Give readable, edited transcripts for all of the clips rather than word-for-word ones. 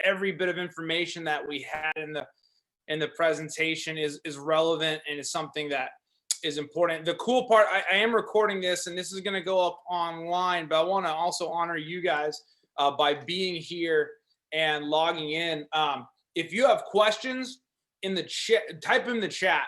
every bit of information that we had in the presentation is relevant and is something that is important. The cool part, I am recording this, and this is going to go up online, but I want to also honor you guys by being here and logging in. If you have questions in the chat, type in the chat.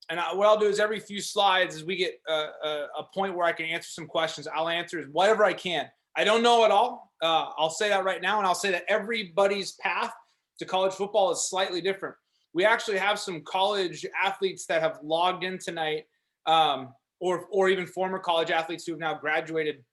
And what I'll do is every few slides, as we get a point where I can answer some questions, I'll answer whatever I can. I don't know it all. I'll say that right now, and I'll say that everybody's path to college football is slightly different. We actually have some college athletes that have logged in tonight, or even former college athletes who have now graduated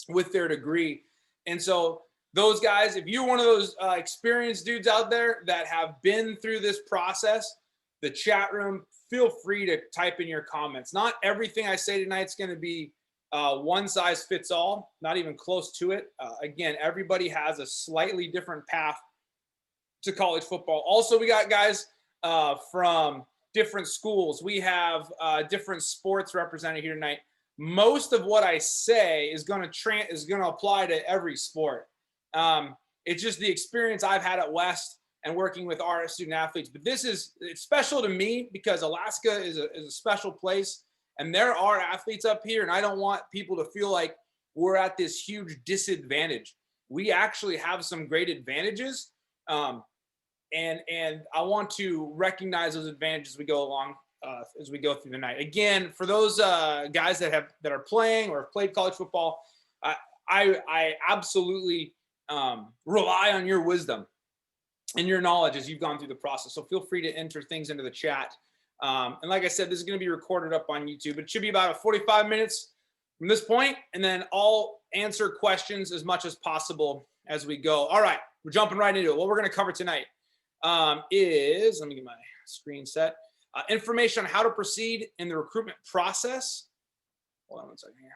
with their degree. And so those guys, if you're one of those experienced dudes out there that have been through this process, the chat room, feel free to type in your comments. Not everything I say tonight is going to be one size fits all, not even close to it. Again, everybody has a slightly different path to college football. Also, we got guys from different schools. We have different sports represented here tonight. Most of what I say is going to apply to every sport. It's just the experience I've had at West and working with our student athletes. But it's special to me because Alaska is a special place, and there are athletes up here, and I don't want people to feel like we're at this huge disadvantage. We actually have some great advantages, and I want to recognize those advantages as we go along, as we go through the night. Again, for those guys that are playing or have played college football, I absolutely rely on your wisdom and your knowledge as you've gone through the process. So feel free to enter things into the chat. And like I said, this is going to be recorded up on YouTube. It should be about 45 minutes from this point, and then I'll answer questions as much as possible as we go. All right, we're jumping right into it. What we're going to cover tonight is, let me get my screen set, information on how to proceed in the recruitment process. Hold on one second here.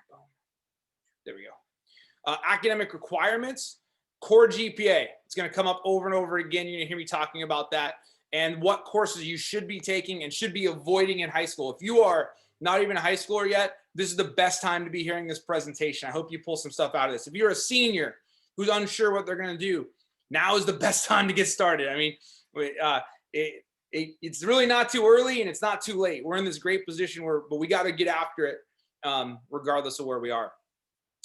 There we go. Academic requirements, core GPA. It's going to come up over and over again. You're going to hear me talking about that, and what courses you should be taking and should be avoiding in high school. If you are not even a high schooler yet, this is the best time to be hearing this presentation. I hope you pull some stuff out of this. If you're a senior who's unsure what they're going to do, now is the best time to get started. I mean, it's really not too early and it's not too late. We're in this great position but we got to get after it regardless of where we are.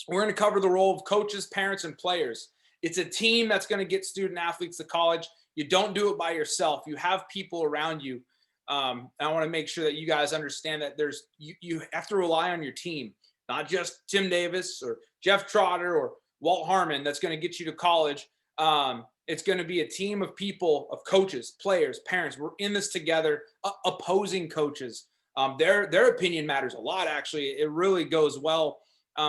We're going to cover the role of coaches, parents, and players. It's a team that's going to get student athletes to college. You don't do it by yourself. You have people around you. And I want to make sure that you guys understand that you have to rely on your team, not just Tim Davis or Jeff Trotter or Walt Harmon that's going to get you to college. It's going to be a team of people, of coaches, players, parents. We're in this together, opposing coaches. Their opinion matters a lot, actually. It really goes well.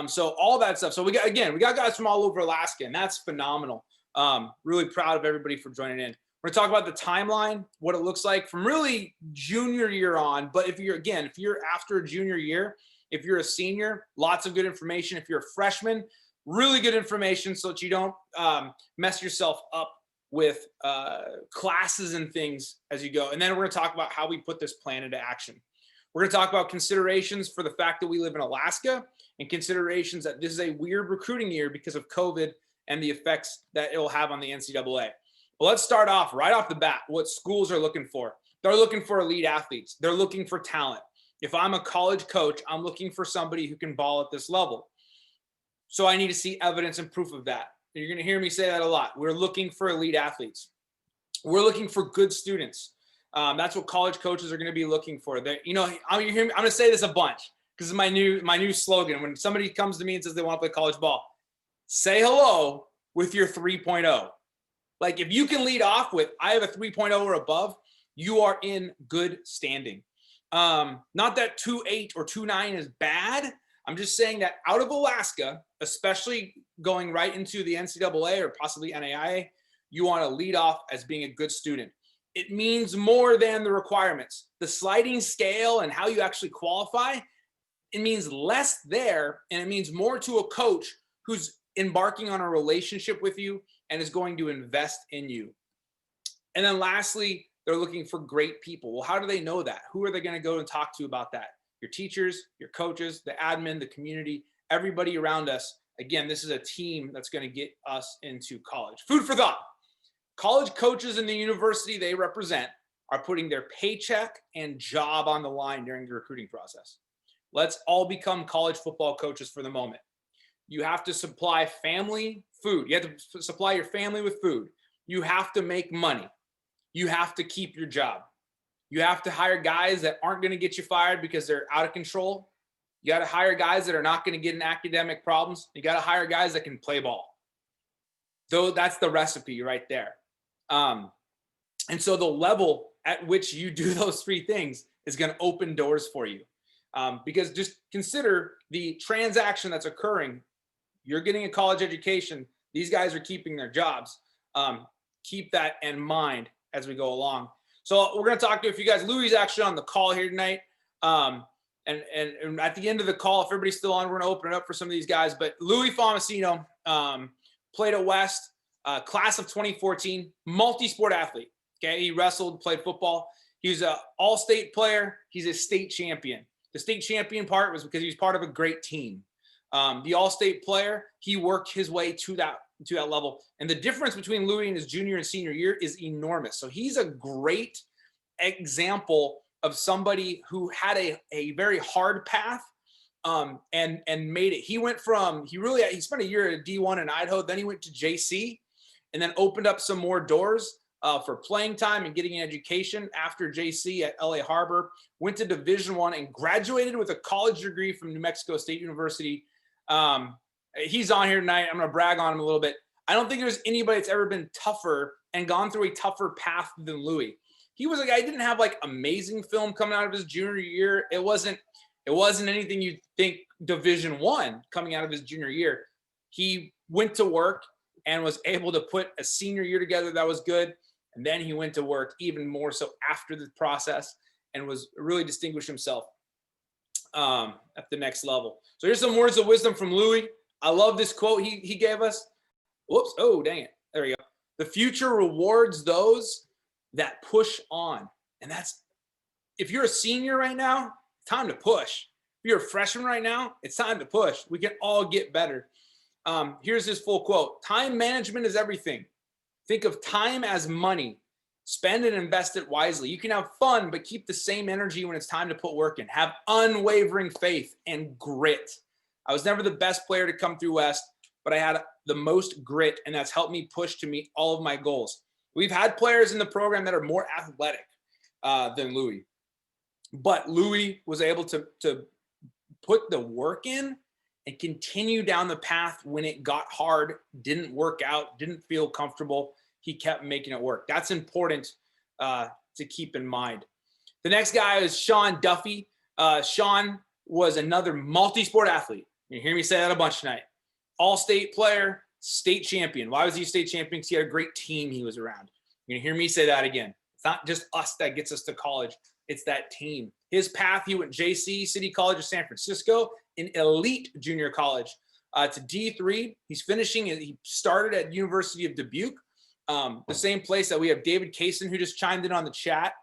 So all that stuff. So we got guys from all over Alaska, and that's phenomenal. Really proud of everybody for joining in. We're going to talk about the timeline, what it looks like from really junior year on. But if you're after a junior year, if you're a senior, lots of good information. If you're a freshman, really good information so that you don't mess yourself up with classes and things as you go. And then we're going to talk about how we put this plan into action. We're going to talk about considerations for the fact that we live in Alaska and considerations that this is a weird recruiting year because of COVID and the effects that it will have on the NCAA. Well, let's start off right off the bat, what schools are looking for. They're looking for elite athletes. They're looking for talent. If I'm a college coach, I'm looking for somebody who can ball at this level. So I need to see evidence and proof of that. You're going to hear me say that a lot. We're looking for elite athletes. We're looking for good students. That's what college coaches are going to be looking for. I'm going to say this a bunch because it's my new slogan. When somebody comes to me and says they want to play college ball, say hello with your 3.0. Like if you can lead off with, I have a 3.0 or above, you are in good standing. Not that 2.8 or 2.9 is bad. I'm just saying that out of Alaska, especially going right into the NCAA or possibly NAIA, you want to lead off as being a good student. It means more than the requirements. The sliding scale and how you actually qualify, it means less there, and it means more to a coach who's embarking on a relationship with you and is going to invest in you. And then lastly, they're looking for great people. Well, how do they know that? Who are they going to go and talk to about that? Your teachers, your coaches, the admin, the community, everybody around us. Again, this is a team that's going to get us into college. Food for thought. college coaches in the university they represent are putting their paycheck and job on the line during the recruiting process. Let's all become college football coaches for the moment. You have to supply family food. You have to supply your family with food. You have to make money. You have to keep your job. You have to hire guys that aren't going to get you fired because they're out of control. You got to hire guys that are not going to get in academic problems. You got to hire guys that can play ball. So that's the recipe right there. And so the level at which you do those three things is going to open doors for you. Because just consider the transaction that's occurring. You're getting a college education. These guys are keeping their jobs. Keep that in mind as we go along. So we're going to talk to a few guys. Louis is actually on the call here tonight. And at the end of the call, if everybody's still on, we're going to open it up for some of these guys. But Louis Fomasino played at West, class of 2014, multi-sport athlete. Okay, he wrestled, played football. He was an all-state player. He's a state champion. The state champion part was because he was part of a great team. The all-state player, he worked his way to that level. And the difference between Louis and his junior and senior year is enormous. So he's a great example of somebody who had a very hard path and made it. He spent a year at D1 in Idaho. Then he went to JC and then opened up some more doors for playing time and getting an education after JC at LA Harbor, went to Division I and graduated with a college degree from New Mexico State University. He's on here tonight. I'm going to brag on him a little bit. I don't think there's anybody that's ever been tougher and gone through a tougher path than Louis. He was a guy, he didn't have like amazing film coming out of his junior year. It wasn't anything you'd think Division I coming out of his junior year. He went to work and was able to put a senior year together that was good. And then he went to work even more so after the process and was really distinguished himself at the next level. So here's some words of wisdom from Louis. I love this quote he gave us. Whoops. Oh, dang it. There we go. The future rewards those that push on. And that's, if you're a senior right now, it's time to push. If you're a freshman right now, it's time to push. We can all get better. Here's his full quote. Time management is everything. Think of time as money. Spend and invest it wisely. You can have fun, but keep the same energy when it's time to put work in. Have unwavering faith and grit. I was never the best player to come through West, but I had the most grit, and that's helped me push to meet all of my goals. We've had players in the program that are more athletic than Louis, but Louis was able to put the work in and continue down the path when it got hard, didn't work out, didn't feel comfortable. He kept making it work. That's important to keep in mind. The next guy is Sean Duffy. Sean was another multi-sport athlete. You hear me say that a bunch tonight. All-state player, state champion. Why was he state champion? Because he had a great team he was around. You're going to hear me say that again. It's not just us that gets us to college. It's that team. His path, he went JC, City College of San Francisco, an elite junior college, to D3. He's finishing. He started at University of Dubuque, the same place that we have David Kaysen, who just chimed in on the chat,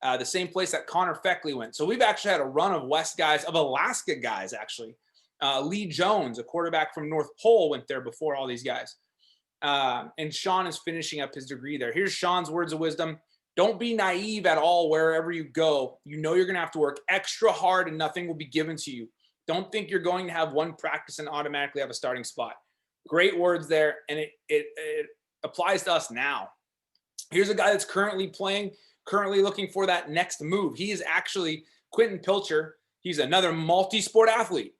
the same place that Connor Feckley went. So we've actually had a run of West guys, of Alaska guys, actually. Lee Jones, a quarterback from North Pole, went there before all these guys. And Sean is finishing up his degree there. Here's Sean's words of wisdom. Don't be naive at all wherever you go. You know you're going to have to work extra hard and nothing will be given to you. Don't think you're going to have one practice and automatically have a starting spot. Great words there, and it applies to us now. Here's a guy that's currently playing, currently looking for that next move. He is actually Quentin Pilcher. He's another multi-sport athlete,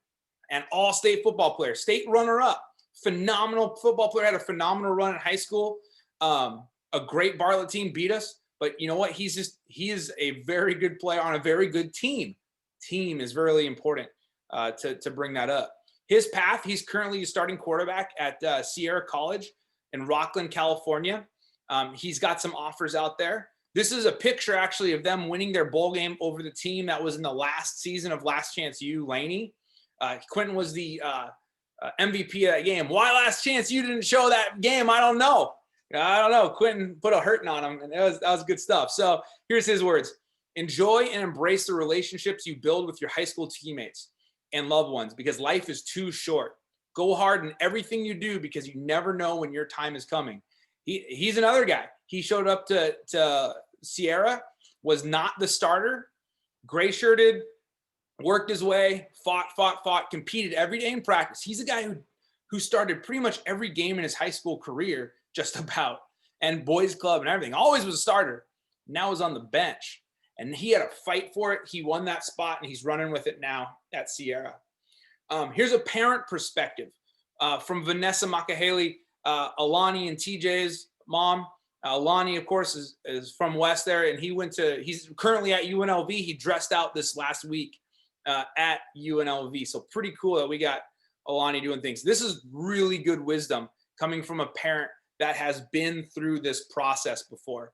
an all-state football player, state runner-up, phenomenal football player, had a phenomenal run in high school. A great Bartlett team beat us. But you know what? He is a very good player on a very good team. Team is really important to bring that up. His path, he's currently a starting quarterback at Sierra College in Rockland, California. He's got some offers out there. This is a picture actually of them winning their bowl game over the team that was in the last season of Last Chance U, Laney. Quentin was the MVP of that game. Why Last Chance U didn't show that game, I don't know. Quentin put a hurting on him, and that was good stuff. So here's his words. Enjoy and embrace the relationships you build with your high school teammates and loved ones because life is too short. Go hard in everything you do because you never know when your time is coming. He's another guy. He showed up to Sierra, was not the starter, gray shirted, worked his way, fought, competed every day in practice. He's a guy who started pretty much every game in his high school career, just about, and boys club and everything. Always was a starter. Now is on the bench, and he had a fight for it. He won that spot, and he's running with it now at Sierra. Here's a parent perspective from Vanessa Makahele, Alani and TJ's mom. Alani, of course, is from West there, and he's currently at UNLV. He dressed out this last week at UNLV. So pretty cool that we got Alani doing things. This is really good wisdom coming from a parent that has been through this process before.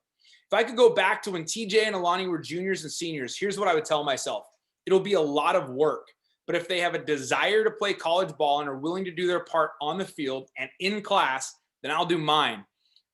If I could go back to when TJ and Alani were juniors and seniors, here's what I would tell myself. It'll be a lot of work, but if they have a desire to play college ball and are willing to do their part on the field and in class, then I'll do mine.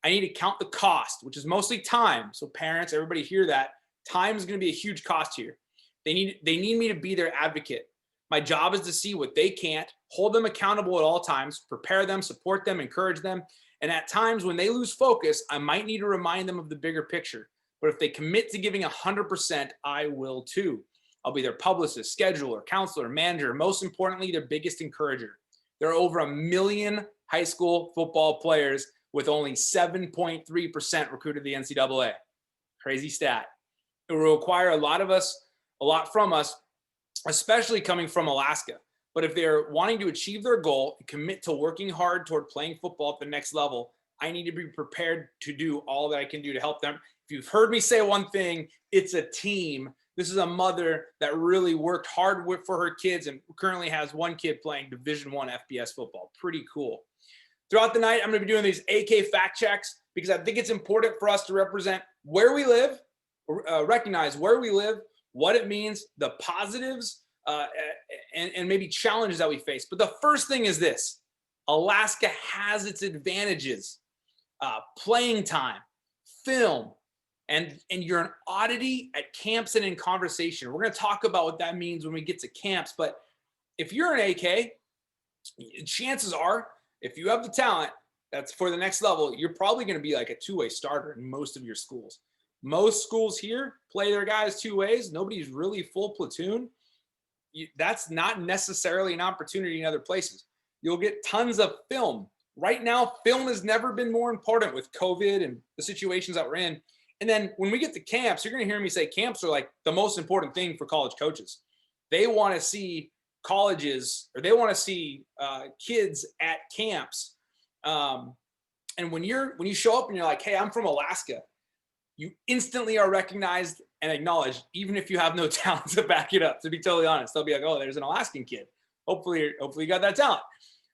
I need to count the cost, which is mostly time. So parents, everybody hear that. Time is going to be a huge cost here. They need me to be their advocate. My job is to see what they can't, hold them accountable at all times, prepare them, support them, encourage them. And at times when they lose focus, I might need to remind them of the bigger picture. But if they commit to giving 100%, I will too. I'll be their publicist, scheduler, counselor, manager, most importantly, their biggest encourager. There are over 1 million high school football players with only 7.3% recruited to the NCAA. Crazy stat. It will require a lot from us, especially coming from Alaska. But if they're wanting to achieve their goal and commit to working hard toward playing football at the next level, I need to be prepared to do all that I can do to help them. If you've heard me say one thing, it's a team. This is a mother that really worked hard for her kids and currently has one kid playing Division I FBS football. Pretty cool. Throughout the night, I'm going to be doing these AK fact checks because I think it's important for us to represent where we live, recognize where we live, what it means, the positives, and maybe challenges that we face. But the first thing is this: Alaska has its advantages. Playing time, film, and you're an oddity at camps and in conversation. We're going to talk about what that means when we get to camps. But if you're an AK, chances are, if you have the talent that's for the next level, you're probably going to be like a two-way starter in most of your schools. Most schools here play their guys two ways. Nobody's really full platoon. That's not necessarily an opportunity in other places. You'll get tons of film. Right now, film has never been more important with COVID and the situations that we're in. And then when we get to camps, you're going to hear me say camps are like the most important thing for college coaches. They want to see colleges, or they want to see kids at camps. And when you show up and you're like, hey, I'm from Alaska, you instantly are recognized and acknowledged, even if you have no talent to back it up. To be totally honest, they'll be like, oh, there's an Alaskan kid. Hopefully you got that talent.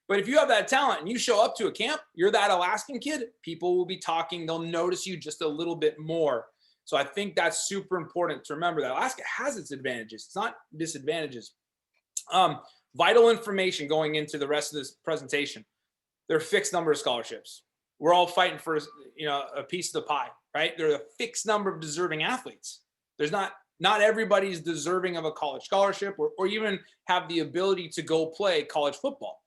But if you have that talent and you show up to a camp, you're that Alaskan kid, people will be talking. They'll notice you just a little bit more. So I think that's super important to remember that Alaska has its advantages. It's not disadvantages. Vital information going into the rest of this presentation. There are a fixed number of scholarships. We're all fighting for, a piece of the pie, right? There are a fixed number of deserving athletes. There's not everybody's deserving of a college scholarship or even have the ability to go play college football.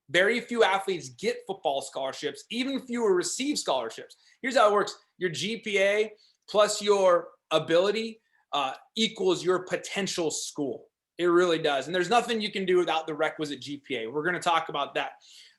Very few athletes get football scholarships, even fewer receive scholarships. Here's how it works. Your GPA plus your ability equals your potential school. It really does. And there's nothing you can do without the requisite GPA. We're going to talk about that.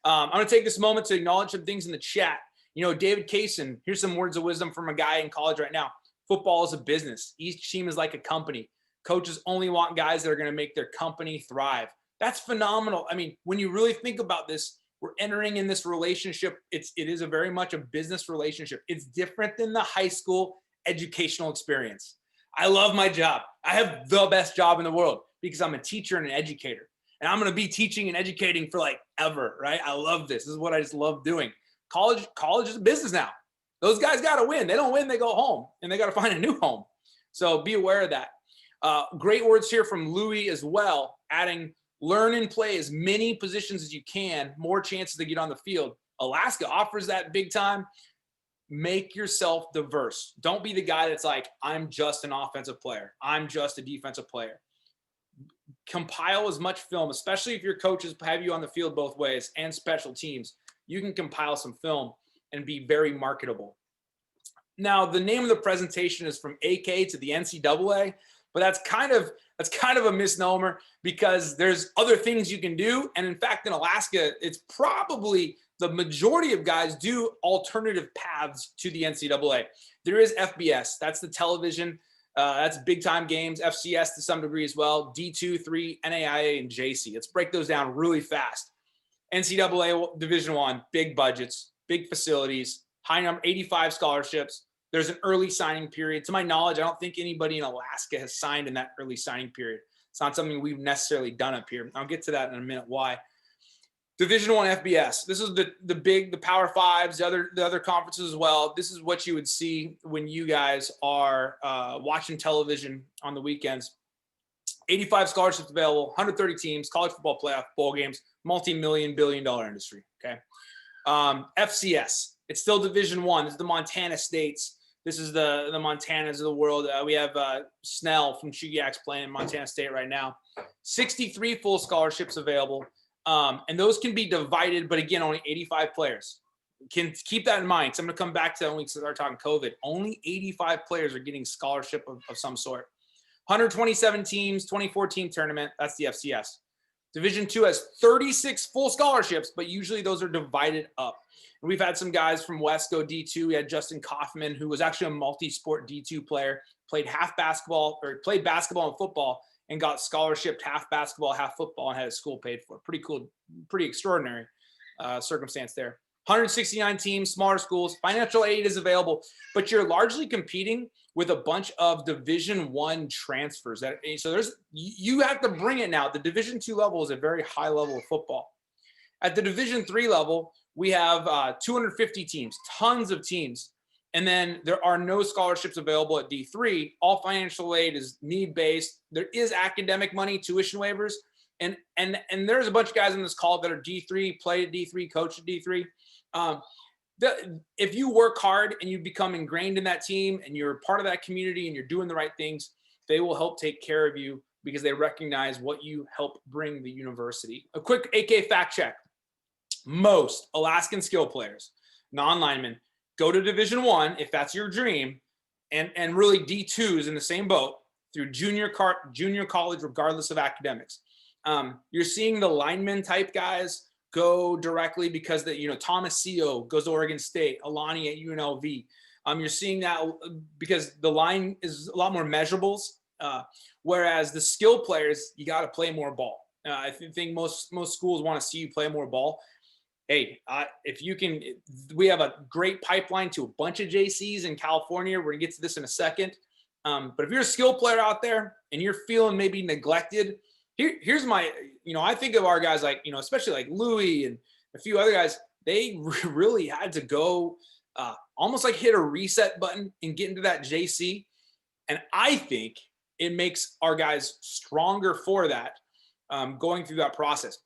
I'm going to take this moment to acknowledge some things in the chat. David Kaysen, here's some words of wisdom from a guy in college right now. Football is a business. Each team is like a company. Coaches only want guys that are going to make their company thrive. That's phenomenal. I mean, when you really think about this, we're entering in this relationship. It is a very much a business relationship. It's different than the high school educational experience. I love my job. I have the best job in the world because I'm a teacher and an educator. And I'm going to be teaching and educating for like ever, right? I love this. This is what I just love doing. College is a business now. Those guys got to win. They don't win, they go home and they got to find a new home. So be aware of that. Great words here from Louis as well, adding learn and play as many positions as you can, more chances to get on the field. Alaska offers that big time. Make yourself diverse. Don't be the guy that's like, I'm just an offensive player. I'm just a defensive player. Compile as much film, especially if your coaches have you on the field both ways and special teams. You can compile some film and be very marketable. Now, the name of the presentation is from AK to the NCAA, but that's kind of a misnomer because there's other things you can do. And in fact, in Alaska, it's probably the majority of guys do alternative paths to the NCAA. There is FBS. That's the television. That's big time games. FCS to some degree as well. D2, 3, NAIA, and JC. Let's break those down really fast. NCAA Division I, big budgets, big facilities, high number, 85 scholarships. There's an early signing period. To my knowledge, I don't think anybody in Alaska has signed in that early signing period. It's not something we've necessarily done up here. I'll get to that in a minute why. Division I FBS. This is the Power Fives, the other conferences as well. This is what you would see when you guys are watching television on the weekends. 85 scholarships available, 130 teams, college football playoff, bowl games, multi-million, billion-dollar industry. Okay. FCS. It's still Division I. This is the Montana states. This is the Montanas of the world. We have Snell from Chugiak's playing Montana State right now. 63 full scholarships available. And those can be divided, but again, only 85 players. Can keep that in mind. So I'm going to come back to that when we start talking COVID. Only 85 players are getting scholarship of some sort. 127 teams, 24-team tournament. That's the FCS. Division II has 36 full scholarships, but usually those are divided up. And we've had some guys from West go D2. We had Justin Kaufman, who was actually a multi-sport D2 player, played basketball and football, and got scholarshiped half basketball, half football, and had his school paid for. Pretty cool, pretty extraordinary circumstance there. 169 teams, smaller schools. Financial aid is available, but you're largely competing with a bunch of Division I transfers. So you have to bring it now. The Division II level is a very high level of football. At the Division III level, we have 250 teams, tons of teams. And then there are no scholarships available at D3. All financial aid is need-based. There is academic money, tuition waivers. And there's a bunch of guys on this call that are D3, play at D3, coach at D3. If you work hard and you become ingrained in that team and you're part of that community and you're doing the right things, they will help take care of you because they recognize what you help bring the university. A quick AK fact check. Most Alaskan skill players, non-linemen, go to Division I if that's your dream, and really D2 is in the same boat through junior college regardless of academics. You're seeing the lineman type guys go directly because Thomas Seo goes to Oregon State, Alani at UNLV. You're seeing that because the line is a lot more measurables, whereas the skill players, you got to play more ball. I think most schools want to see you play more ball. Hey, if you can, we have a great pipeline to a bunch of JCs in California. We're gonna get to this in a second. But if you're a skill player out there and you're feeling maybe neglected, here's my, I think of our guys like, especially like Louis and a few other guys, they really had to go almost like hit a reset button and get into that JC. And I think it makes our guys stronger for that, going through that process.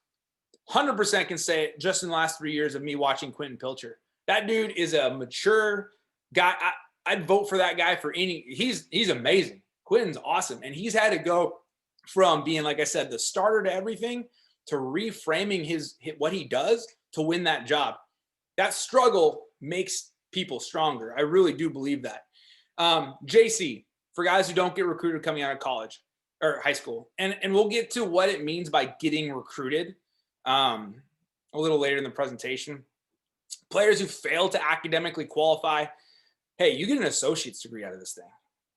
100% can say it just in the last 3 years of me watching Quentin Pilcher. That dude is a mature guy. I'd vote for that guy for any. He's amazing. Quentin's awesome. And he's had to go from being, like I said, the starter to everything to reframing what he does to win that job. That struggle makes people stronger. I really do believe that. JC, for guys who don't get recruited coming out of college or high school. And we'll get to what it means by getting recruited a little later in the presentation. Players who fail to academically qualify, hey, you get an associate's degree out of this thing.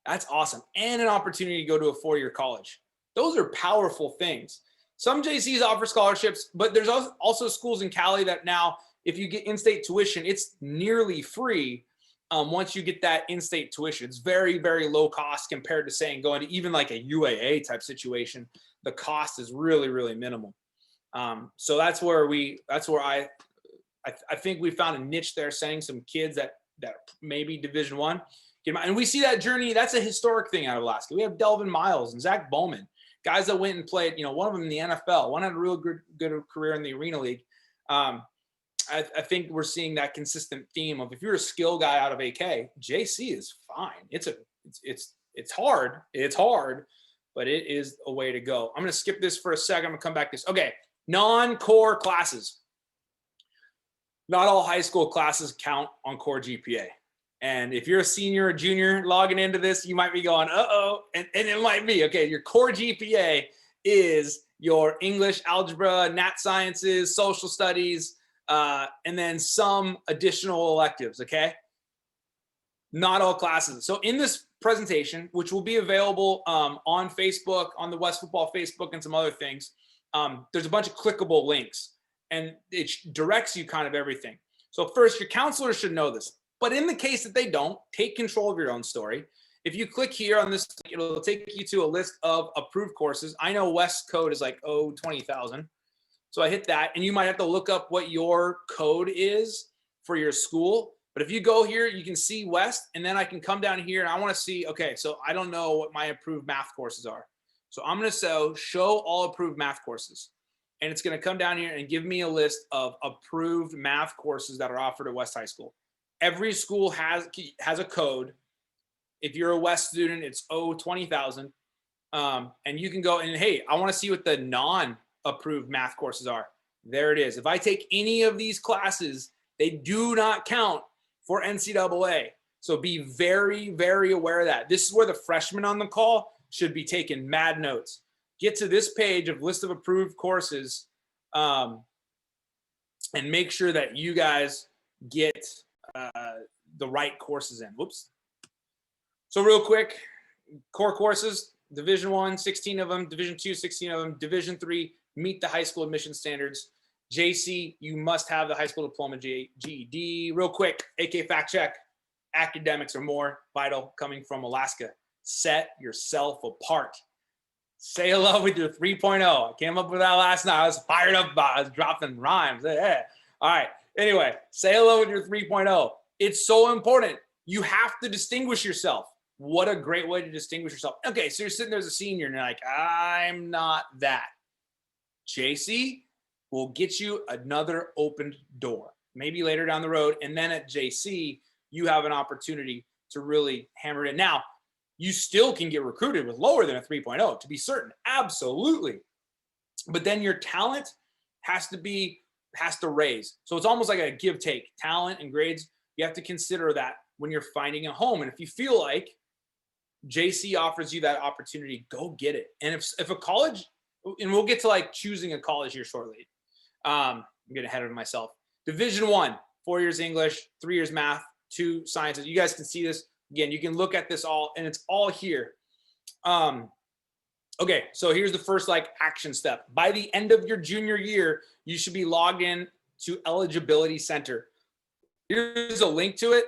That's awesome. And an opportunity to go to a 4-year college. Those are powerful things. Some JCs offer scholarships, but there's also schools in Cali that now, if you get in-state tuition, it's nearly free once you get that in-state tuition. It's very, very low cost compared to saying going to even like a UAA type situation. The cost is really, really minimal. So that's where I think we found a niche there, sending some kids that maybe Division I. And we see that journey. That's a historic thing out of Alaska. We have Delvin Miles and Zach Bowman, guys that went and played, one of them in the NFL, one had a real good career in the Arena League. I think we're seeing that consistent theme of if you're a skill guy out of AK, JC is fine. It's hard, but it is a way to go. I'm going to skip this for a second. I'm going to come back to this. Okay. Non-core classes. Not all high school classes count on core GPA. And if you're a senior or junior logging into this, you might be going, uh-oh, and it might be, okay, your core GPA is your English, algebra, nat sciences, social studies, and then some additional electives, okay? Not all classes. So in this presentation, which will be available on Facebook, on the West Football Facebook and some other things, there's a bunch of clickable links, and it directs you kind of everything. So first, your counselor should know this. But in the case that they don't, take control of your own story. If you click here on this, it'll take you to a list of approved courses. I know West code is like, 20,000. So I hit that, and you might have to look up what your code is for your school. But if you go here, you can see West, and then I can come down here and I want to see, okay, so I don't know what my approved math courses are. So I'm going to show all approved math courses. And it's going to come down here and give me a list of approved math courses that are offered at West High School. Every school has a code. If you're a West student, it's 20,000. And you can go and, hey, I want to see what the non-approved math courses are. There it is. If I take any of these classes, they do not count for NCAA. So be very, very aware of that. This is where the freshmen on the call should be taking mad notes. Get to this page of list of approved courses, and make sure that you guys get the right courses in. Whoops. So real quick, core courses, Division I, 16 of them, Division II, 16 of them, Division III, meet the high school admission standards. JC, you must have the high school diploma GED. Real quick, AK fact check, academics are more vital coming from Alaska. Set yourself apart. Say hello with your 3.0. I came up with that last night. I was fired up about it. I was dropping rhymes. Yeah. All right. Anyway, say hello with your 3.0. It's so important. You have to distinguish yourself. What a great way to distinguish yourself. Okay, so you're sitting there as a senior and you're like, I'm not that. JC will get you another opened door, maybe later down the road. And then at JC, you have an opportunity to really hammer it in. Now, you still can get recruited with lower than a 3.0, to be certain. Absolutely. But then your talent has to raise. So it's almost like a give take. Talent and grades, you have to consider that when you're finding a home. And if you feel like JC offers you that opportunity, go get it. And if a college, and we'll get to like choosing a college here shortly. I'm getting ahead of myself. Division I, 4 years English, 3 years math, 2 sciences. You guys can see this. Again, you can look at this all, and it's all here. Okay, so here's the first like action step. By the end of your junior year, you should be logged in to Eligibility Center. Here's a link to it.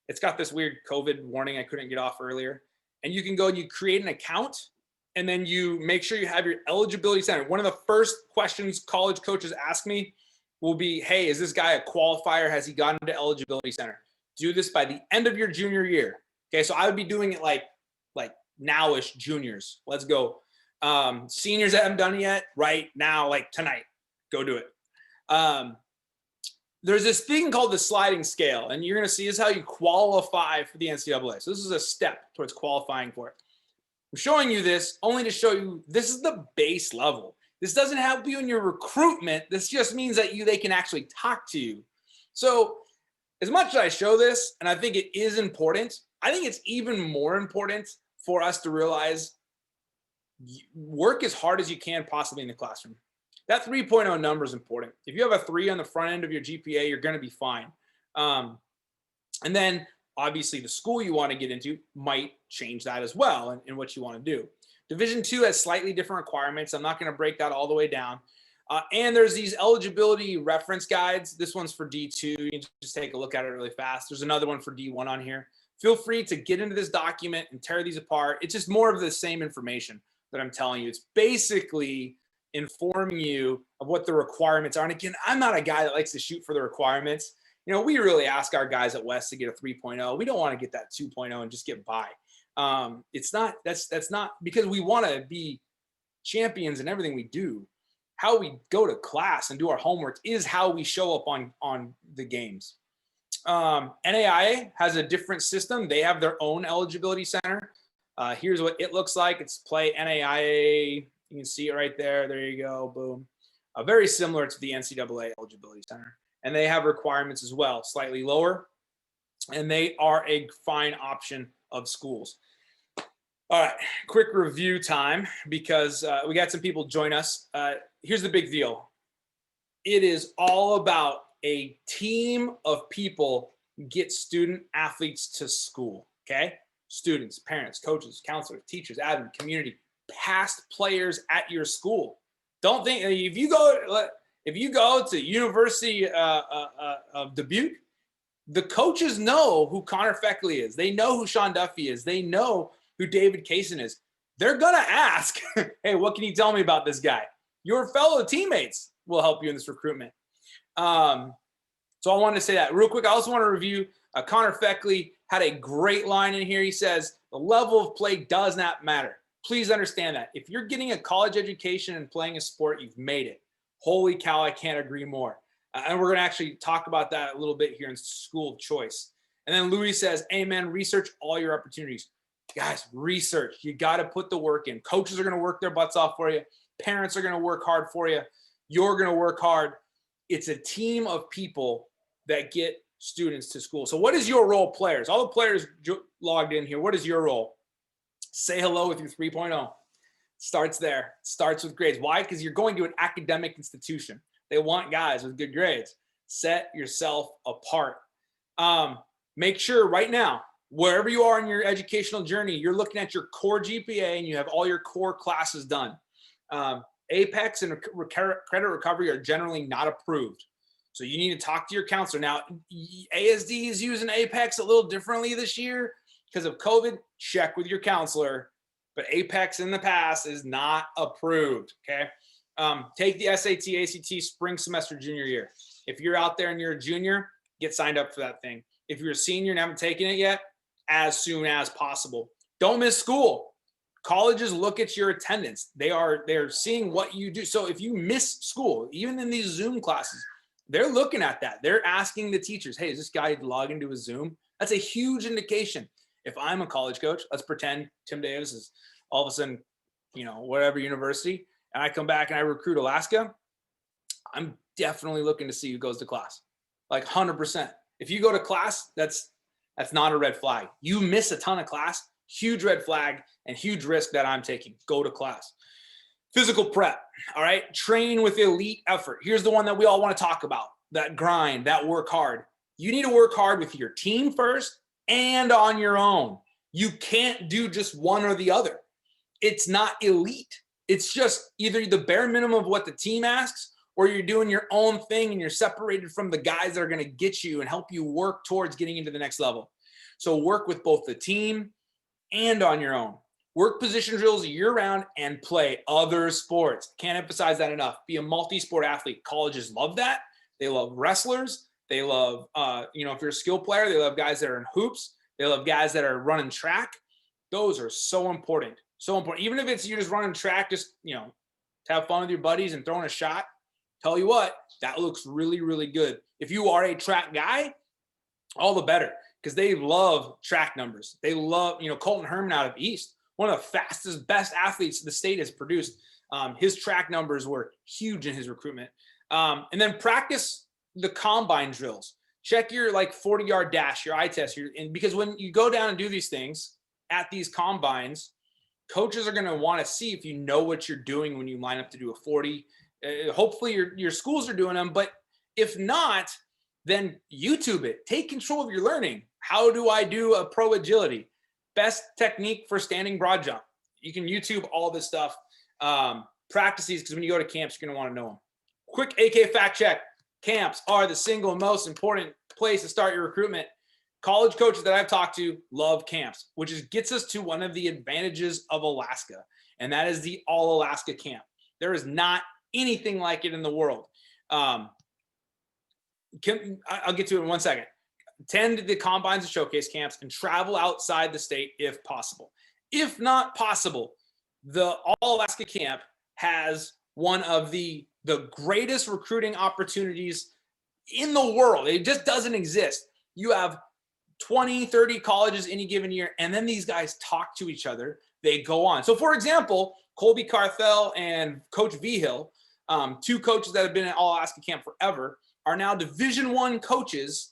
It's got this weird COVID warning I couldn't get off earlier. And you can go and you create an account, and then you make sure you have your Eligibility Center. One of the first questions college coaches ask me will be, hey, is this guy a qualifier? Has he gotten to Eligibility Center? Do this by the end of your junior year. Okay, so I would be doing it like nowish juniors. Let's go. Seniors that haven't done it yet, right now, like tonight, go do it. There's this thing called the sliding scale, and you're going to see this is how you qualify for the NCAA. So this is a step towards qualifying for it. I'm showing you this only to show you this is the base level. This doesn't help you in your recruitment. This just means that they can actually talk to you. So as much as I show this, and I think it is important, I think it's even more important for us to realize work as hard as you can possibly in the classroom. That 3.0 number is important. If you have a 3 on the front end of your GPA, you're going to be fine. And then obviously the school you want to get into might change that as well in what you want to do. Division II has slightly different requirements. I'm not going to break that all the way down. And there's these eligibility reference guides. This one's for D2. You can just take a look at it really fast. There's another one for D1 on here. Feel free to get into this document and tear these apart. It's just more of the same information that I'm telling you. It's basically informing you of what the requirements are. And again, I'm not a guy that likes to shoot for the requirements. You know, we really ask our guys at West to get a 3.0. We don't want to get that 2.0 and just get by. It's not, that's not because we want to be champions in everything we do. How we go to class and do our homework is how we show up on the games. NAIA has a different system. They have their own eligibility center. Here's what it looks like. It's Play NAIA. You can see it right there. There you go. Boom. Very similar to the NCAA eligibility center. And they have requirements as well, slightly lower. and they are a fine option of schools. All right, quick review time because we got some people join us. Here's the big deal. It is all about a team of people get student athletes to school, okay? Students, parents, coaches, counselors, teachers, admin, community, past players at your school. Don't think if you go to University of Dubuque, the coaches know who Connor Feckley is. They know who Sean Duffy is. They know who David Kaysen is. They're going to ask, hey, what can you tell me about this guy? Your fellow teammates will help you in this recruitment. So I wanted to say that real quick. I also want to review Connor Feckley had a great line in here. He says, the level of play does not matter. Please understand that. If you're getting a college education and playing a sport, you've made it. Holy cow, I can't agree more. And we're going to actually talk about that a little bit here in School of Choice. And then Louis says, amen, research all your opportunities. Guys, research. You got to put the work in. Coaches are going to work their butts off for you. Parents are going to work hard for you. You're going to work hard. It's a team of people that get students to school. So what is your role, players? All the players logged in here. What is your role? Say hello with your 3.0. Starts there. Starts with grades. Why? Because you're going to an academic institution. They want guys with good grades. Set yourself apart. Make sure right now, wherever you are in your educational journey, you're looking at your core GPA and you have all your core classes done. Apex and credit recovery are generally not approved. So you need to talk to your counselor. Now, ASD is using Apex a little differently this year because of COVID. Check with your counselor. But Apex in the past is not approved, okay? Take the SAT, ACT spring semester junior year. If you're out there and you're a junior, get signed up for that thing. If you're a senior and haven't taken it yet, as soon as possible. Don't miss school. Colleges look at your attendance. They're seeing what you do. So if you miss school, even in these Zoom classes, they're looking at that. They're asking the teachers, hey, is this guy logging into a Zoom? That's a huge indication. If I'm a college coach, let's pretend Tim Davis is all of a sudden, whatever university, and I come back and I recruit Alaska, I'm definitely looking to see who goes to class. Like 100%. If you go to class, that's not a red flag. You miss a ton of class, huge red flag and huge risk that I'm taking. Go to class. Physical prep, all right? Train with elite effort. Here's the one that we all want to talk about, that grind, that work hard. You need to work hard with your team first and on your own. You can't do just one or the other. It's not elite. It's just either the bare minimum of what the team asks or you're doing your own thing and you're separated from the guys that are going to get you and help you work towards getting into the next level. So work with both the team and on your own. Work position drills year-round and play other sports. Can't emphasize that enough. Be a multi-sport athlete. Colleges love that. They love wrestlers. They love, if you're a skill player, they love guys that are in hoops. They love guys that are running track. Those are so important. So important. Even if it's you're just running track, just, to have fun with your buddies and throwing a shot. Tell you what, that looks really, really good. If you are a track guy, all the better because they love track numbers. They love, Colton Herman out of East, one of the fastest, best athletes the state has produced. His track numbers were huge in his recruitment. And then practice the combine drills. Check your 40-yard dash, your eye test. And because when you go down and do these things at these combines, coaches are going to want to see if you know what you're doing when you line up to do a 40. Hopefully your schools are doing them, but if not, then YouTube it. Take control of your learning. How do I do a pro agility? Best technique for standing broad jump. You can YouTube all this stuff. Practice these because when you go to camps, you're going to want to know them. Quick AK fact check. Camps are the single most important place to start your recruitment. College coaches that I've talked to love camps, which gets us to one of the advantages of Alaska, and that is the All Alaska Camp. There is not anything like it in the world. I'll get to it in 1 second. Attend the combines and showcase camps and travel outside the state if possible. If not possible, the All Alaska Camp has one of the greatest recruiting opportunities in the world. It just doesn't exist. You have 20, 30 colleges any given year, and then these guys talk to each other. They go on. So, for example, Colby Carthel and Coach Vigil, two coaches that have been at All Alaska Camp forever, are now Division I coaches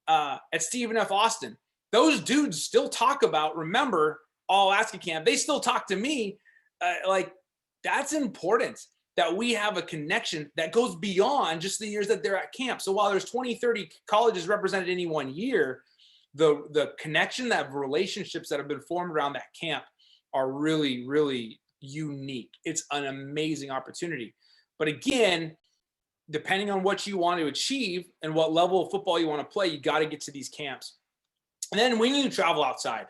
at Stephen F. Austin. Those dudes still talk about, remember, All Alaska Camp. They still talk to me. Like, that's important that we have a connection that goes beyond just the years that they're at camp. So while there's 20, 30 colleges represented any one year, the connection, that relationships that have been formed around that camp are really, really unique. It's an amazing opportunity. But again, depending on what you want to achieve and what level of football you want to play, you got to get to these camps. And then when you travel outside,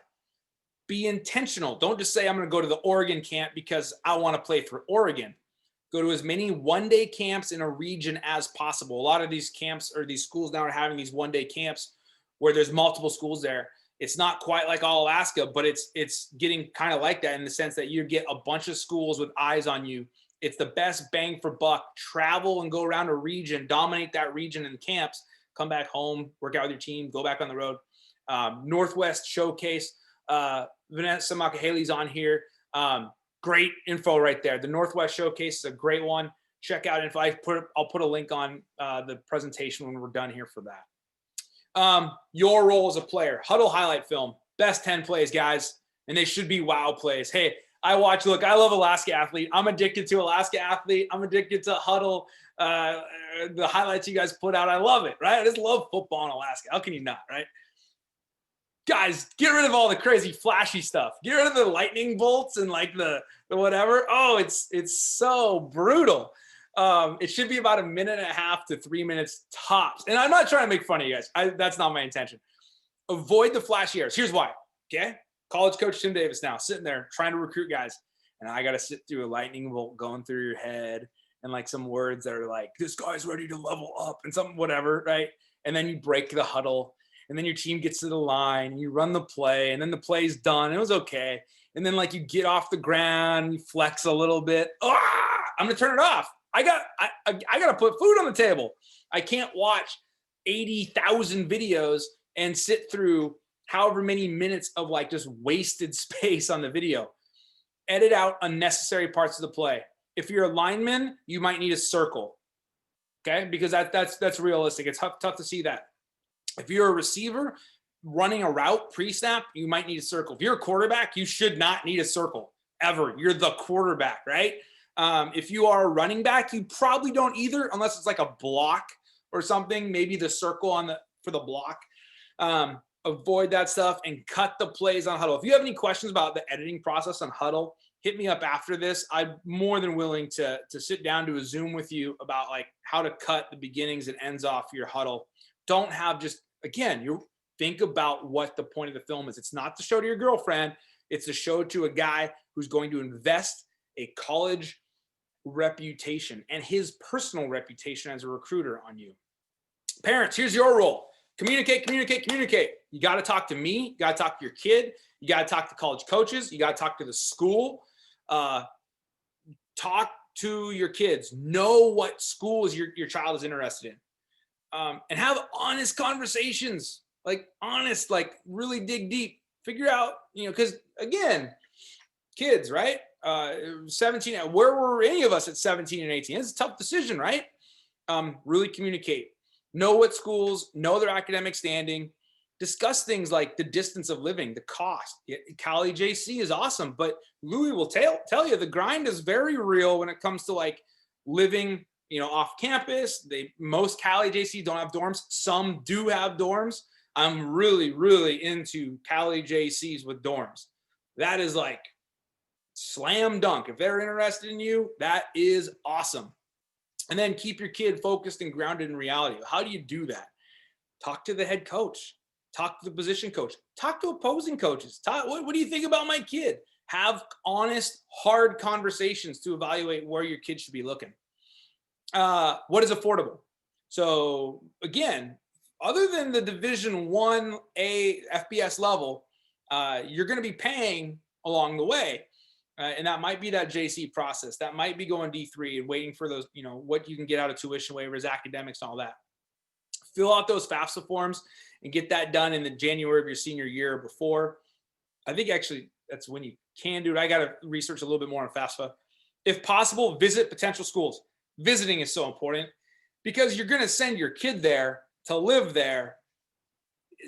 be intentional. Don't just say, I'm going to go to the Oregon camp because I want to play for Oregon. Go to as many one-day camps in a region as possible. A lot of these camps or these schools now are having these one-day camps where there's multiple schools there. It's not quite like All Alaska, but it's getting kind of like that in the sense that you get a bunch of schools with eyes on you. It's the best bang for buck. Travel and go around a region, dominate that region in camps, come back home, work out with your team, go back on the road. Northwest Showcase. Vanessa Makahele's on here. Great info right there. The Northwest Showcase is a great one. Check out info. I'll put a link on the presentation when we're done here for that. Your role as a player. Huddle highlight film. Best 10 plays, guys. And they should be wow plays. Hey, I love Alaska Athlete. I'm addicted to Alaska Athlete. I'm addicted to Huddle. The highlights you guys put out, I love it, right? I just love football in Alaska. How can you not, right? Guys, get rid of all the crazy flashy stuff. Get rid of the lightning bolts and like the whatever. Oh, it's so brutal. It should be about 1.5 to 3 minutes tops. And I'm not trying to make fun of you guys. That's not my intention. Avoid the flashy errors. Here's why. Okay. College coach Tim Davis now sitting there trying to recruit guys. And I got to sit through a lightning bolt going through your head and like some words that are like, this guy's ready to level up and something, whatever. Right. And then you break the huddle. And then your team gets to the line and you run the play and then the play's done. It was okay. And then like you get off the ground, you flex a little bit. I'm going to turn it off. I got to put food on the table. I can't watch 80,000 videos and sit through however many minutes of like just wasted space on the video. Edit out unnecessary parts of the play. If you're a lineman, you might need a circle. Okay. Because that's realistic. It's tough to see that. If you're a receiver running a route pre-snap, you might need a circle. If you're a quarterback, you should not need a circle ever. You're the quarterback, right? If you are a running back, you probably don't either, unless it's like a block or something, maybe the circle for the block. Avoid that stuff and cut the plays on Huddle. If you have any questions about the editing process on Huddle, hit me up after this. I'm more than willing to sit down to a Zoom with you about like how to cut the beginnings and ends off your Huddle. Don't have just, again, you think about what the point of the film is. It's not to show to your girlfriend. It's to show to a guy who's going to invest a college reputation and his personal reputation as a recruiter on you. Parents, here's your role. Communicate. You got to talk to me. You got to talk to your kid. You got to talk to college coaches. You got to talk to the school. Talk to your kids. Know what schools your child is interested in. And have honest conversations, like honest, like really dig deep, figure out, because again, kids, right? 17, where were any of us at 17 and 18? It's a tough decision, right? Really communicate, know what schools, know their academic standing, discuss things like the distance of living, the cost. Cali JC is awesome, but Louis will tell you the grind is very real when it comes to like living off campus. Most Cali JC don't have dorms. Some do have dorms. I'm really, really into Cali JCs with dorms. That is like slam dunk. If they're interested in you, that is awesome. And then keep your kid focused and grounded in reality. How do you do that? Talk to the head coach. Talk to the position coach. Talk to opposing coaches. What do you think about my kid? Have honest, hard conversations to evaluate where your kid should be looking. What is affordable? So again, other than the Division 1A FBS level, you're going to be paying along the way. And that might be that JC process. That might be going D3 and waiting for those, what you can get out of tuition waivers, academics, and all that. Fill out those FAFSA forms and get that done in the January of your senior year or before. I think actually that's when you can do it. I got to research a little bit more on FAFSA. If possible, visit potential schools. Visiting is so important because you're going to send your kid there to live there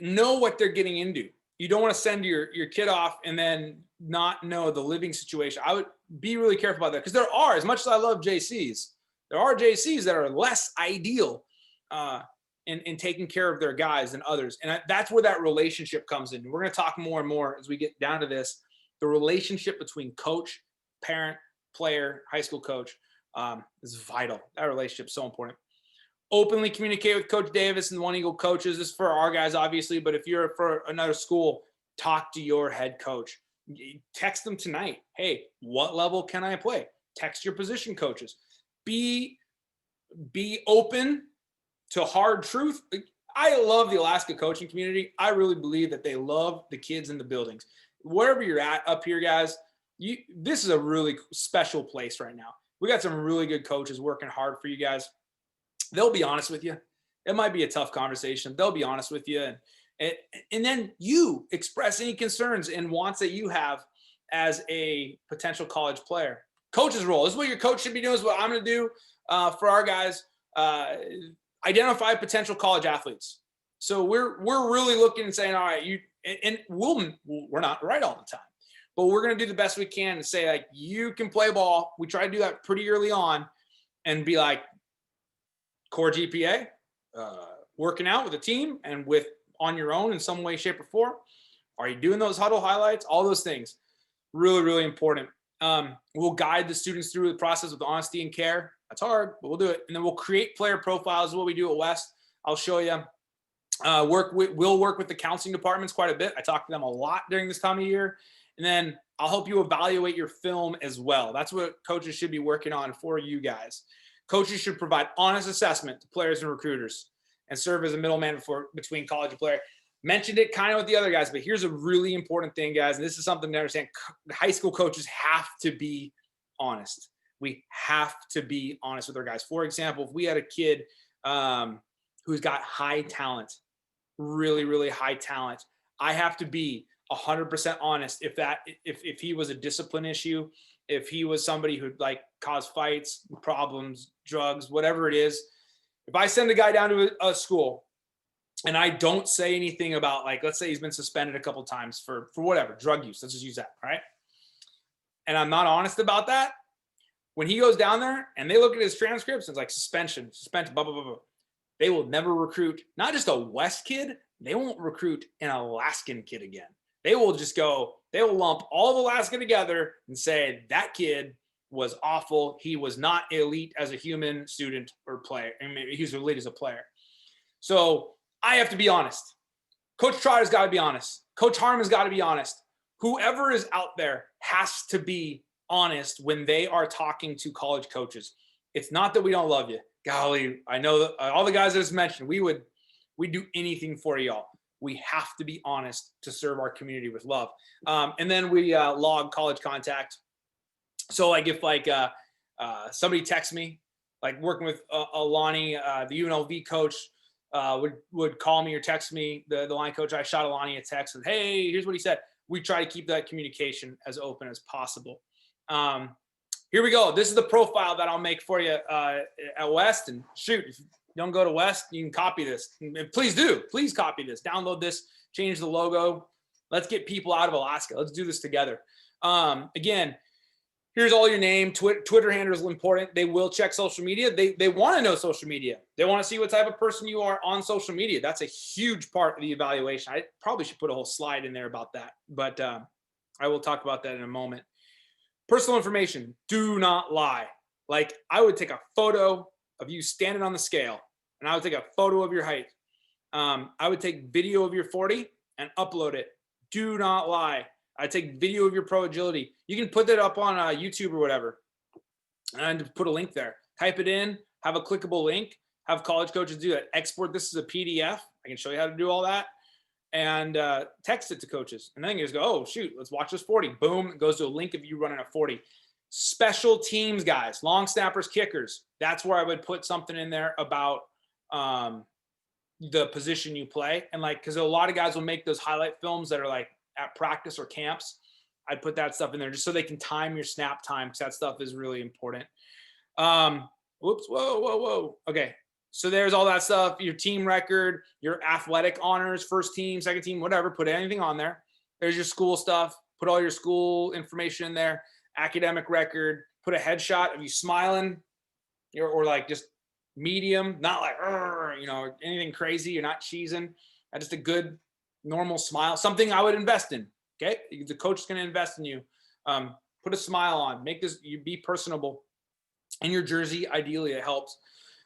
know what they're getting into. You don't want to send your kid off and then not know the living situation. I would be really careful about that, because there are, as much as I love JCs, there are JCs that are less ideal in taking care of their guys than others. And that's where that relationship comes in. We're going to talk more and more as we get down to this. The relationship between coach, parent, player, high school coach is vital. That relationship is so important. Openly communicate with Coach Davis and the One Eagle coaches. This is for our guys, obviously, but if you're for another school, talk to your head coach. Text them tonight. Hey, what level can I play? Text your position coaches. Be open to hard truth. I love the Alaska coaching community. I really believe that they love the kids in the buildings. Wherever you're at up here, guys, this is a really special place right now. We got some really good coaches working hard for you guys. They'll be honest with you. It might be a tough conversation. They'll be honest with you. And then you express any concerns and wants that you have as a potential college player. Coach's role. This is what your coach should be doing. This is what I'm going to do for our guys. Identify potential college athletes. So we're really looking and saying, all right, we're not right all the time, but we're going to do the best we can and say, like, you can play ball. We try to do that pretty early on and be like, core GPA, working out with a team and on your own in some way, shape, or form. Are you doing those huddle highlights? All those things, really, really important. We'll guide the students through the process with honesty and care. That's hard, but we'll do it. And then we'll create player profiles, what we do at West. I'll show you. We'll work with the counseling departments quite a bit. I talk to them a lot during this time of year. And then I'll help you evaluate your film as well. That's what coaches should be working on for you guys. Coaches should provide honest assessment to players and recruiters and serve as a middleman between college and player. Mentioned it kind of with the other guys, but here's a really important thing, guys. And this is something to understand. High school coaches have to be honest. We have to be honest with our guys. For example, if we had a kid who's got high talent, really, really high talent, I have to be 100% honest. If he was a discipline issue, if he was somebody who'd like cause fights, problems, drugs, whatever it is, if I send a guy down to a school and I don't say anything about, like, let's say he's been suspended a couple of times for whatever, drug use, let's just use that, all right? And I'm not honest about that, when he goes down there and they look at his transcripts, it's like suspension, blah, blah, blah, blah. They will never recruit, not just a West kid, they won't recruit an Alaskan kid again. They will just go, they will lump all of Alaska together and say that kid was awful. He was not elite as a human, student, or player. I mean, he was elite as a player. So I have to be honest. Coach Trotter's got to be honest. Coach Harmon's got to be honest. Whoever is out there has to be honest when they are talking to college coaches. It's not that we don't love you. Golly, I know that all the guys I just mentioned, we'd do anything for y'all. We have to be honest to serve our community with love. And then we log college contact. So like if somebody texts me, like working with Alani, the UNLV coach would call me or text me, the line coach, I shot Alani a text and, hey, here's what he said. We try to keep that communication as open as possible. Here we go. This is the profile that I'll make for you at West. And shoot, if you don't go to West, you can copy this. And please do. Please copy this. Download this. Change the logo. Let's get people out of Alaska. Let's do this together. Again, here's all your name. Twitter handle is important. They will check social media. They want to know social media. They want to see what type of person you are on social media. That's a huge part of the evaluation. I probably should put a whole slide in there about that, but I will talk about that in a moment. Personal information, do not lie. Like, I would take a photo of you standing on the scale, and I would take a photo of your height. I would take video of your 40 and upload it. Do not lie. I take video of your pro agility. You can put that up on YouTube or whatever, and put a link there. Type it in, have a clickable link, have college coaches do that. Export this as a PDF. I can show you how to do all that. And text it to coaches. And then you just go, oh, shoot, let's watch this 40. Boom, it goes to a link of you running a 40. Special teams guys, long snappers, kickers. That's where I would put something in there about the position you play. And like, because a lot of guys will make those highlight films that are like at practice or camps. I'd put that stuff in there just so they can time your snap time, because that stuff is really important. Whoops, whoa. Okay. So there's all that stuff, your team record, your athletic honors, first team, second team, whatever, put anything on there. There's your school stuff, put all your school information in there, academic record, put a headshot of you smiling, or like just medium, not like, anything crazy. You're not cheesing. Just a good, normal smile, something I would invest in. Okay. The coach is going to invest in you. Put a smile on, you be personable in your jersey. Ideally, it helps.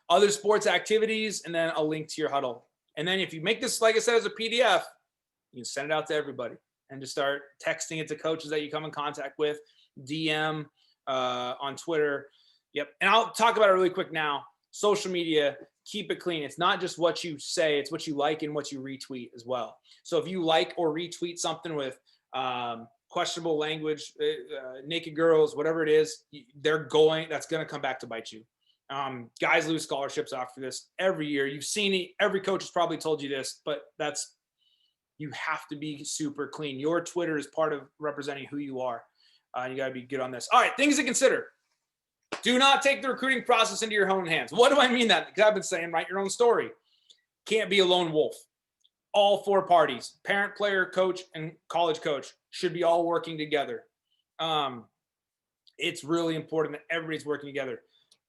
Other sports activities, and then a link to your huddle. And then if you make this, like I said, as a PDF, you can send it out to everybody and just start texting it to coaches that you come in contact with, DM on Twitter. Yep. And I'll talk about it really quick now. Social media, keep it clean. It's not just what you say, it's what you like and what you retweet as well. So if you like or retweet something with questionable language, naked girls, whatever it is, that's going to come back to bite you. Guys lose scholarships after this every year. You've seen it. Every coach has probably told you this, but you have to be super clean. Your Twitter is part of representing who you are. You got to be good on this. All right, things to consider. Do not take the recruiting process into your own hands. What do I mean that? Because I've been saying, write your own story. Can't be a lone wolf. All four parties, parent, player, coach, and college coach, should be all working together. It's really important that everybody's working together.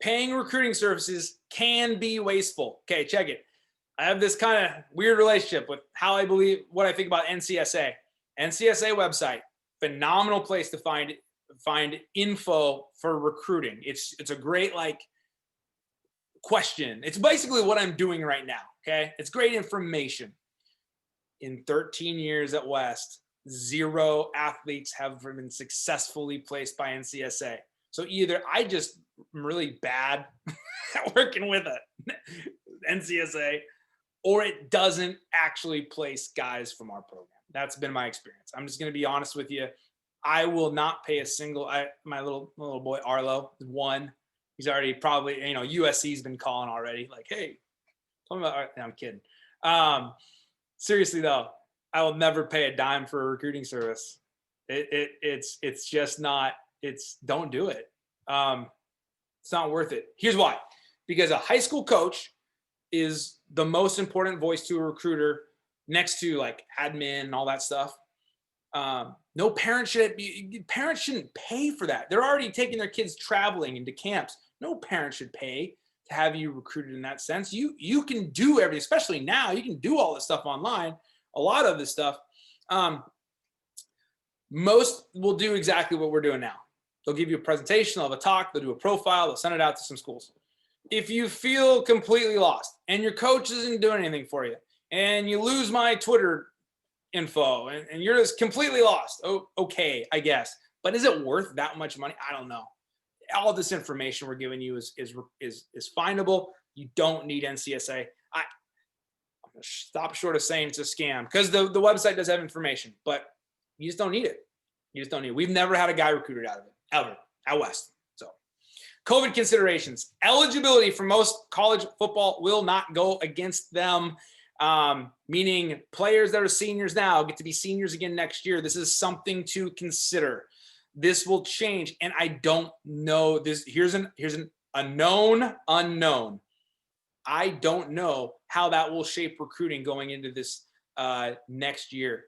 Paying recruiting services can be wasteful. Okay, check it. I have this kind of weird relationship with what I think about NCSA. NCSA website, phenomenal place to find info for recruiting. It's a great question. It's basically what I'm doing right now. Okay, it's great information. In 13 years at West, 0 athletes have been successfully placed by NCSA. So either I just am really bad at working with it, NCSA, or it doesn't actually place guys from our program. That's been my experience. I'm just going to be honest with you. I will not pay a single. My little boy Arlo, one. He's already probably, USC's been calling already. Like, hey, tell me about. No, I'm kidding. Seriously though, I will never pay a dime for a recruiting service. It's just not. Don't do it. It's not worth it. Here's why. Because a high school coach is the most important voice to a recruiter, next to like admin and all that stuff. No parent parents shouldn't pay for that. They're already taking their kids traveling into camps. No parent should pay to have you recruited in that sense. You can do everything, especially now. You can do all this stuff online. A lot of this stuff. Most will do exactly what we're doing now. They'll give you a presentation, they'll have a talk, they'll do a profile, they'll send it out to some schools. If you feel completely lost and your coach isn't doing anything for you, and you lose my Twitter info and you're just completely lost, okay, I guess. But is it worth that much money? I don't know. All this information we're giving you is findable. You don't need NCSA. I'm gonna stop short of saying it's a scam, because the website does have information, but you just don't need it. You just don't need it. We've never had a guy recruited out of it, ever, at West. So COVID considerations. Eligibility for most college football will not go against them, meaning players that are seniors now get to be seniors again next year. This is something to consider. This will change, and I don't know this. Here's an unknown. I don't know how that will shape recruiting going into this next year.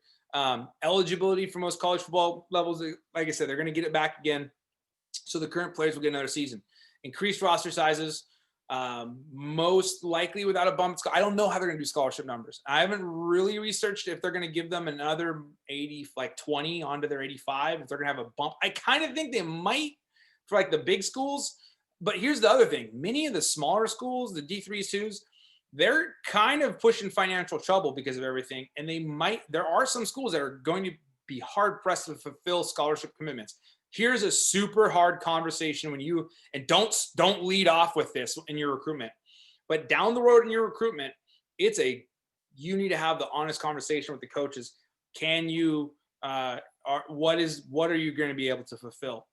Eligibility for most college football levels, like I said, they're going to get it back again. So the current players will get another season. Increased roster sizes, most likely without a bump. I don't know how they're going to do scholarship numbers. I haven't really researched if they're going to give them another 80, like 20 onto their 85, if they're going to have a bump. I kind of think they might for like the big schools. But here's the other thing. Many of the smaller schools, the D3s, 2s, they're kind of pushing financial trouble because of everything. And there are some schools that are going to be hard pressed to fulfill scholarship commitments. Here's a super hard conversation and don't lead off with this in your recruitment, but down the road in your recruitment, you need to have the honest conversation with the coaches. Can you, what are you going to be able to fulfill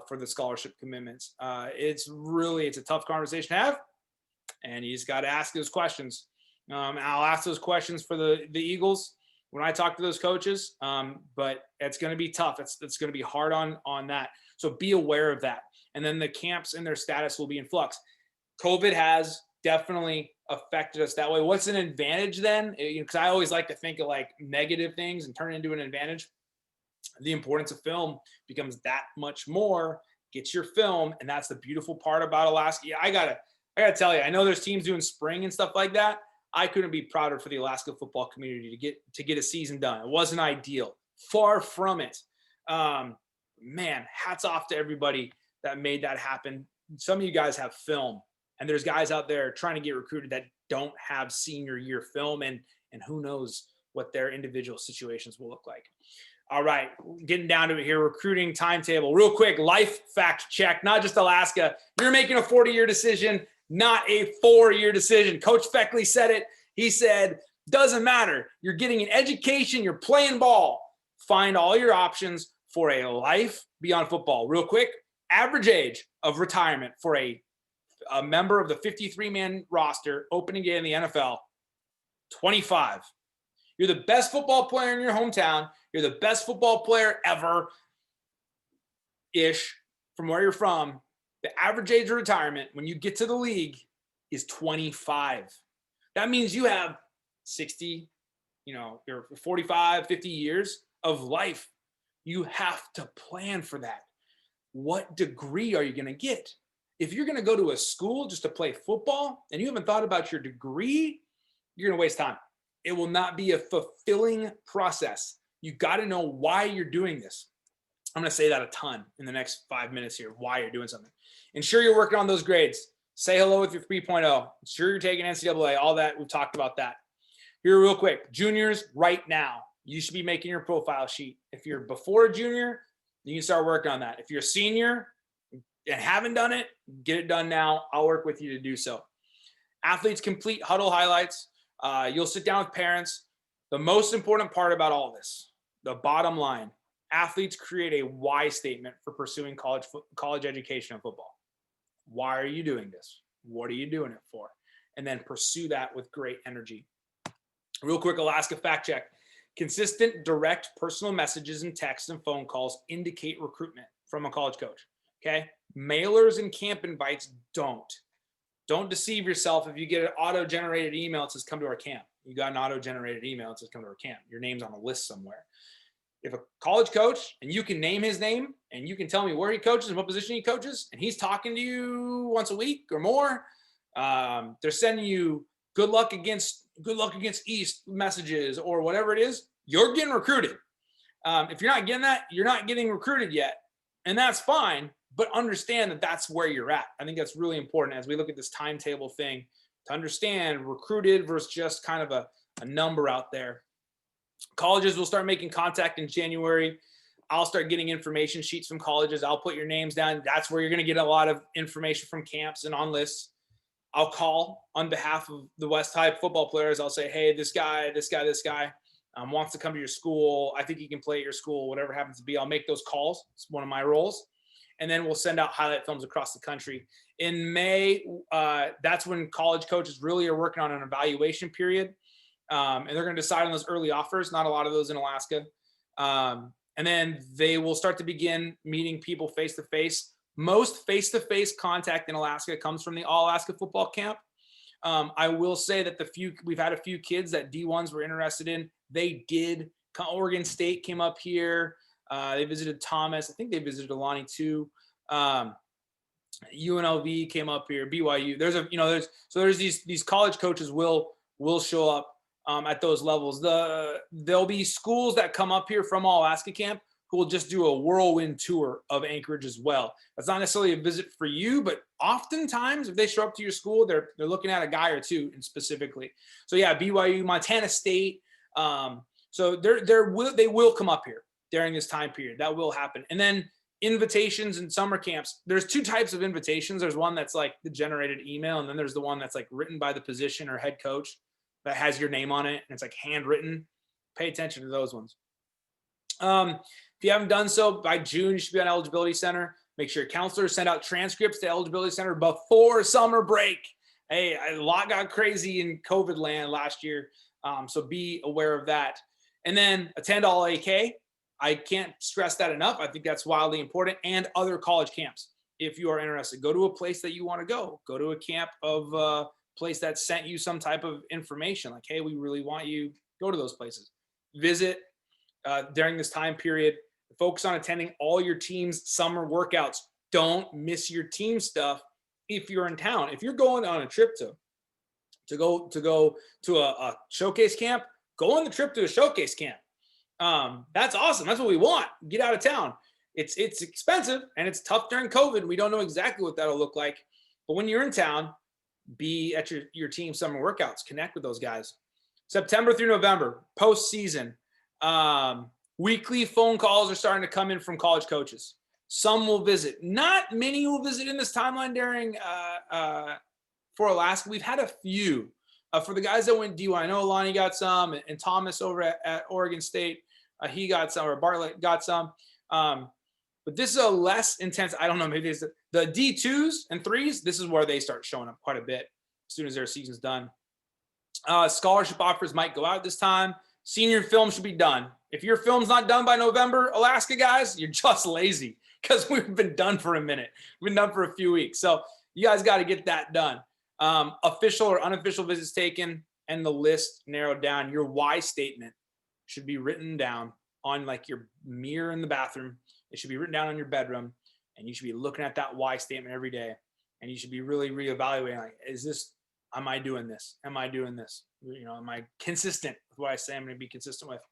for the scholarship commitments? It's a tough conversation to have. And you just got to ask those questions. I'll ask those questions for the Eagles when I talk to those coaches, but it's going to be tough. It's going to be hard on that. So be aware of that. And then the camps and their status will be in flux. COVID has definitely affected us that way. What's an advantage then? Because I always like to think of like negative things and turn it into an advantage. The importance of film becomes that much more. Get your film, and that's the beautiful part about Alaska. Yeah, I gotta tell you, I know there's teams doing spring and stuff like that. I couldn't be prouder for the Alaska football community to get a season done. It wasn't ideal, far from it. Man, hats off to everybody that made that happen. Some of you guys have film, and there's guys out there trying to get recruited that don't have senior year film, and who knows what their individual situations will look like. All right, getting down to it here, recruiting timetable. Real quick, life fact check, not just Alaska. You're making a 40-year decision, not a 4-year decision. Coach Feckley said it. He said, doesn't matter. You're getting an education. You're playing ball. Find all your options for a life beyond football. Real quick, average age of retirement for a member of the 53-man roster opening day in the NFL, 25. You're the best football player in your hometown. You're the best football player ever-ish from where you're from. The average age of retirement when you get to the league is 25. That means you have 60, you're 45, 50 years of life. You have to plan for that. What degree are you going to get? If you're going to go to a school just to play football and you haven't thought about your degree, you're going to waste time. It will not be a fulfilling process. You got to know why you're doing this. I'm going to say that a ton in the next 5 minutes here, why you're doing something. Ensure you're working on those grades. Say hello with your 3.0. Ensure you're taking NCAA, all that. We've talked about that. Here real quick, juniors right now, you should be making your profile sheet. If you're before a junior, you can start working on that. If you're a senior and haven't done it, get it done now. I'll work with you to do so. Athletes complete huddle highlights. You'll sit down with parents. The most important part about all this, the bottom line, athletes create a why statement for pursuing college education and football. Why are you doing this? What are you doing it for? And then pursue that with great energy. Real quick, Alaska fact check. Consistent, direct personal messages and texts and phone calls indicate recruitment from a college coach. Okay? Mailers and camp invites don't. Don't deceive yourself if you get an auto-generated email that says come to our camp. You got an auto-generated email that says come to our camp. Your name's on a list somewhere. If a college coach, and you can name his name, and you can tell me where he coaches and what position he coaches, and he's talking to you once a week or more, they're sending you good luck against East messages or whatever it is, you're getting recruited. If you're not getting that, you're not getting recruited yet, and that's fine. But understand that that's where you're at. I think that's really important as we look at this timetable thing to understand recruited versus just kind of a number out there. Colleges will start making contact in January. I'll start getting information sheets from colleges. I'll put your names down. That's where you're going to get a lot of information from camps and on lists. I'll call on behalf of the West High football players. I'll say, hey, this guy wants to come to your school. I think he can play at your school, whatever happens to be. I'll make those calls. It's one of my roles. And then we'll send out highlight films across the country. In May, that's when college coaches really are working on an evaluation period. And they're going to decide on those early offers, not a lot of those in Alaska. And then they will start to begin meeting people face-to-face. Most face-to-face contact in Alaska comes from the All-Alaska Football Camp. I will say that we've had a few kids that D1s were interested in. They did. Oregon State came up here. They visited Thomas. I think they visited Alani too. UNLV came up here. BYU. There's these college coaches will show up at those levels. There'll be schools that come up here from All Alaska Camp who will just do a whirlwind tour of Anchorage as well. That's not necessarily a visit for you, but oftentimes if they show up to your school, they're looking at a guy or two specifically. So yeah, BYU, Montana State. So they will come up here during this time period. That will happen. And then invitations and summer camps. There's two types of invitations. There's one that's like the generated email, and then there's the one that's like written by the position or head coach that has your name on it, and it's like handwritten. Pay attention to those ones. If you haven't done so, by June, you should be on Eligibility Center. Make sure your counselors send out transcripts to Eligibility Center before summer break. Hey, a lot got crazy in COVID land last year, so be aware of that. And then attend All AK. I can't stress that enough. I think that's wildly important. And other college camps. If you are interested, go to a place that you want to go. Go to a camp of place that sent you some type of information like, hey, we really want you, go to those places. Visit during this time period. Focus on attending all your team's summer workouts. Don't miss your team stuff if you're in town. If you're going on a trip to go to a showcase camp, go on the trip to a showcase camp. That's awesome. That's what we want. Get out of town. It's expensive and it's tough during COVID. We don't know exactly what that'll look like. But when you're in town, be at your team summer workouts. Connect with those guys. September through November, postseason. Weekly phone calls are starting to come in from college coaches. Some will visit. Not many will visit in this timeline during for Alaska. We've had a few. For the guys that went D1, I know Lonnie got some, and Thomas over at Oregon State, he got some, or Bartlett got some. But this is a less intense, I don't know, maybe it's the D2s and 3s, this is where they start showing up quite a bit as soon as their season's done. Scholarship offers might go out this time. Senior film should be done. If your film's not done by November, Alaska guys, you're just lazy because we've been done for a minute. We've been done for a few weeks. So you guys got to get that done. Official or unofficial visits taken and the list narrowed down. Your why statement should be written down on like your mirror in the bathroom. It should be written down on your bedroom, and you should be looking at that why statement every day. And you should be really reevaluating, like, am I doing this? Am I doing this? Am I consistent with what I say I'm going to be consistent with?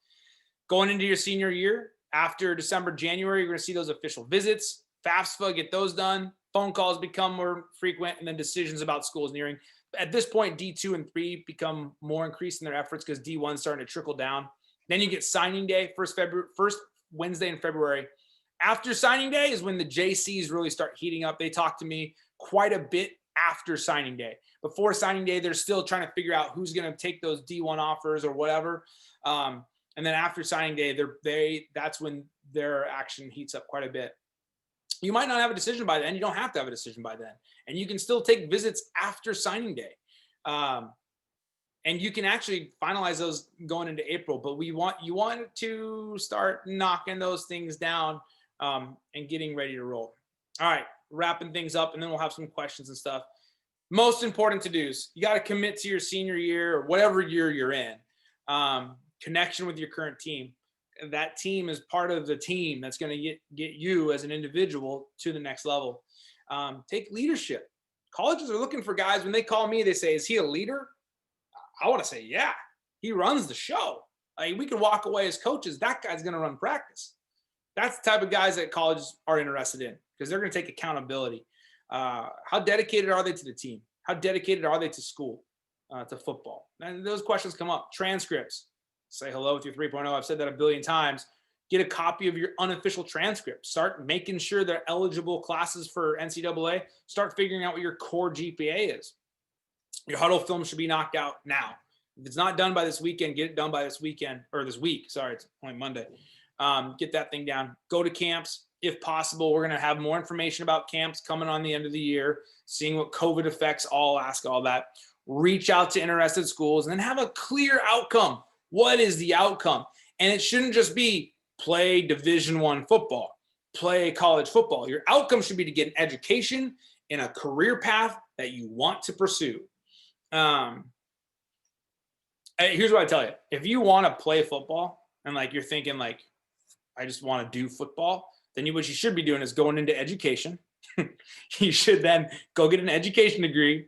Going into your senior year, after December, January, you're going to see those official visits, FAFSA, get those done. Phone calls become more frequent, and then decisions about schools nearing. At this point, D2 and 3 become more increased in their efforts because D1 is starting to trickle down. Then you get signing day, first Wednesday in February. After signing day is when the JCs really start heating up. They talk to me quite a bit after signing day. Before signing day, they're still trying to figure out who's going to take those D1 offers or whatever. And then after signing day, that's when their action heats up quite a bit. You might not have a decision by then. You don't have to have a decision by then. And you can still take visits after signing day. And you can actually finalize those going into April. But you want to start knocking those things down and getting ready to roll. All right, wrapping things up, and then we'll have some questions and stuff. Most important to-dos. You got to commit to your senior year or whatever year you're in. Connection with your current team. That team is part of the team that's going to get you as an individual to the next level. Take leadership. Colleges are looking for guys. When they call me, they say, is he a leader? I want to say, yeah, he runs the show. Like, we can walk away as coaches. That guy's going to run practice. That's the type of guys that colleges are interested in because they're going to take accountability. How dedicated are they to the team? How dedicated are they to school, to football? And those questions come up. Transcripts. Say hello with your 3.0. I've said that a billion times. Get a copy of your unofficial transcript. Start making sure they're eligible classes for NCAA. Start figuring out what your core GPA is. Your huddle film should be knocked out now. If it's not done by this weekend, get it done by this weekend, or this week. Sorry, it's only Monday. Get that thing down. Go to camps if possible. We're going to have more information about camps coming on the end of the year, seeing what COVID affects all Alaska, all that. Reach out to interested schools and then have a clear outcome. What is the outcome? And it shouldn't just be play Division I football, play college football. Your outcome should be to get an education in a career path that you want to pursue. Here's what I tell you. If you want to play football and like you're thinking like, I just want to do football, then what you should be doing is going into education. You should then go get an education degree.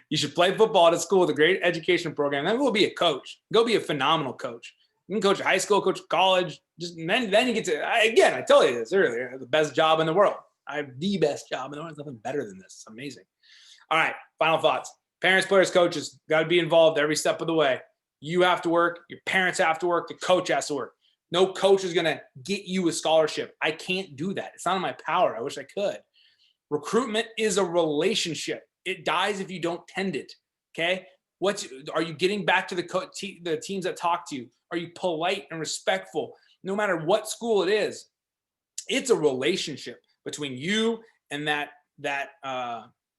You should play football at a school with a great education program. Then go be a coach. Go be a phenomenal coach. You can coach high school, coach college. Then you get to, again, I told you this earlier, the best job in the world. I have the best job in the world. There's nothing better than this. It's amazing. All right, final thoughts. Parents, players, coaches, got to be involved every step of the way. You have to work. Your parents have to work. The coach has to work. No coach is going to get you a scholarship. I can't do that. It's not in my power. I wish I could. Recruitment is a relationship. It dies if you don't tend it. Okay. Are you getting back to the teams that talk to you? Are you polite and respectful? No matter what school it is, it's a relationship between you and that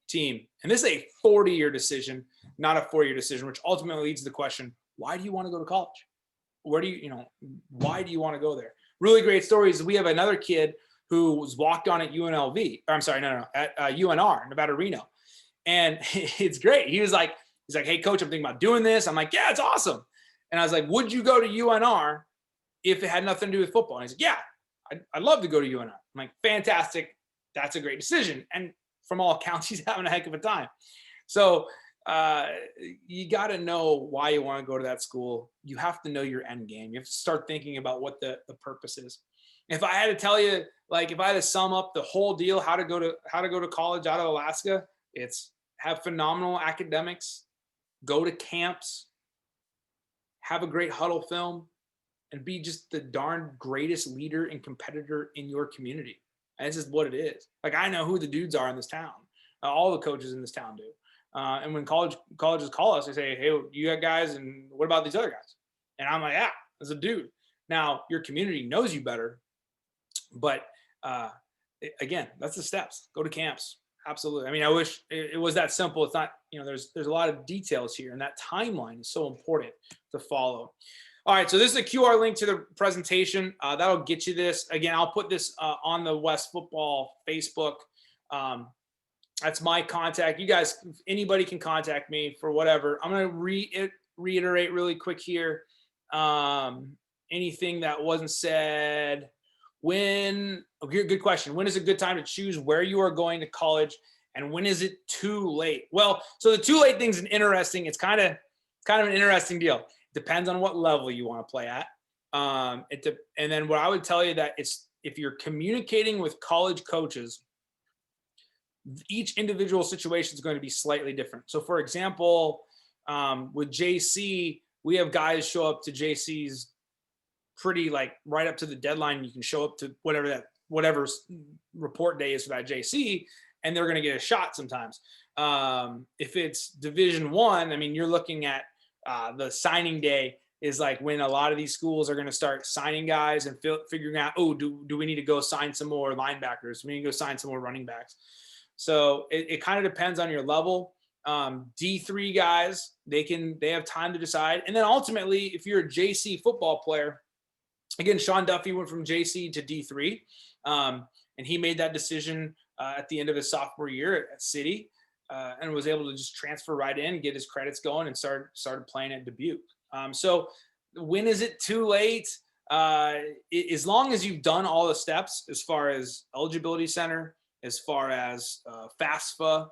team. And this is a 40-year decision, not a 4-year decision, which ultimately leads to the question, why do you want to go to college? Why do you want to go there? Really great stories. We have another kid who was walked on at UNLV. Or I'm sorry, at UNR, Nevada Reno. And it's great. He was like, He's like, hey, coach, I'm thinking about doing this. I'm like, yeah, it's awesome. And I was like, would you go to UNR if it had nothing to do with football? And he's like, yeah, I'd love to go to UNR. I'm like, fantastic. That's a great decision. And from all accounts, he's having a heck of a time. So you got to know why you want to go to that school. You have to know your end game. You have to start thinking about what the purpose is. If I had to tell you, like, if I had to sum up the whole deal, how to go to college out of Alaska, it's have phenomenal academics, go to camps, have a great huddle film, and be just the darn greatest leader and competitor in your community. And it's just what it is. Like, I know who the dudes are in this town. All the coaches in this town do. And when colleges call us, they say, hey, you got guys, and what about these other guys? And I'm like, yeah, as a dude. Now, your community knows you better, but again, that's the steps. Go to camps. Absolutely. I mean, I wish it was that simple. It's not, there's a lot of details here, and that timeline is so important to follow. All right, so this is a QR link to the presentation. That'll get you this. Again, I'll put this on the West Football Facebook. That's my contact. You guys, anybody can contact me for whatever. I'm going to reiterate really quick here. Anything that wasn't said. Good question. When is a good time to choose where you are going to college, and when is it too late? Well, so the too late thing's it's kind of an interesting deal. It depends on what level you want to play at. And then what I would tell you that if you're communicating with college coaches, each individual situation is going to be slightly different. So for example, with JC, we have guys show up to JC's pretty like right up to the deadline. You can show up to whatever report day is for that JC, and they're going to get a shot sometimes. If it's Division I, I mean, you're looking at the signing day is like when a lot of these schools are going to start signing guys and figuring out, oh, do we need to go sign some more linebackers? Do we need to go sign some more running backs? So it kind of depends on your level. D3 guys, they have time to decide. And then ultimately, if you're a JC football player, again, Sean Duffy went from JC to D3, and he made that decision at the end of his sophomore year at City, and was able to just transfer right in, get his credits going, and started playing at Dubuque. So when is it too late? As long as you've done all the steps as far as eligibility center, as far as FAFSA,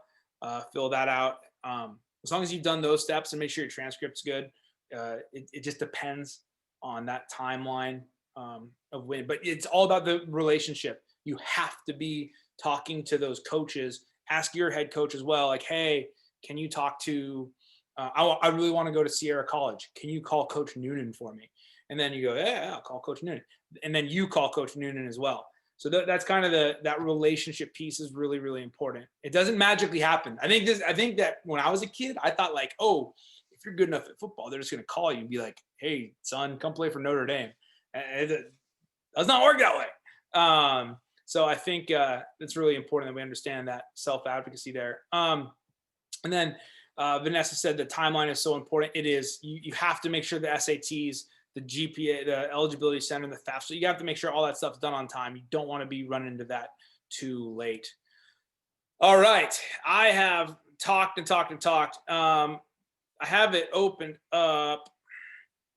fill that out. As long as you've done those steps and make sure your transcript's good, it just depends on that timeline of when. But it's all about the relationship. You have to be talking to those coaches. Ask your head coach as well, like, hey, can you talk to I really want to go to Sierra College. Can you call Coach Noonan for me? And then you go, yeah, I'll call Coach Noonan. And then you call Coach Noonan as well. So that's kind of that relationship piece is really, really important. It doesn't magically happen. I think that when I was a kid, I thought like, oh, if you're good enough at football, they're just going to call you and be like, hey, son, come play for Notre Dame. And it does not work that way. So I think it's really important that we understand that self-advocacy there. And then Vanessa said the timeline is so important. It is. You have to make sure the SATs, the GPA, the eligibility center, the FAFSA, so you have to make sure all that stuff's done on time. You don't want to be running into that too late. All right. I have talked and talked and talked. I have it opened up.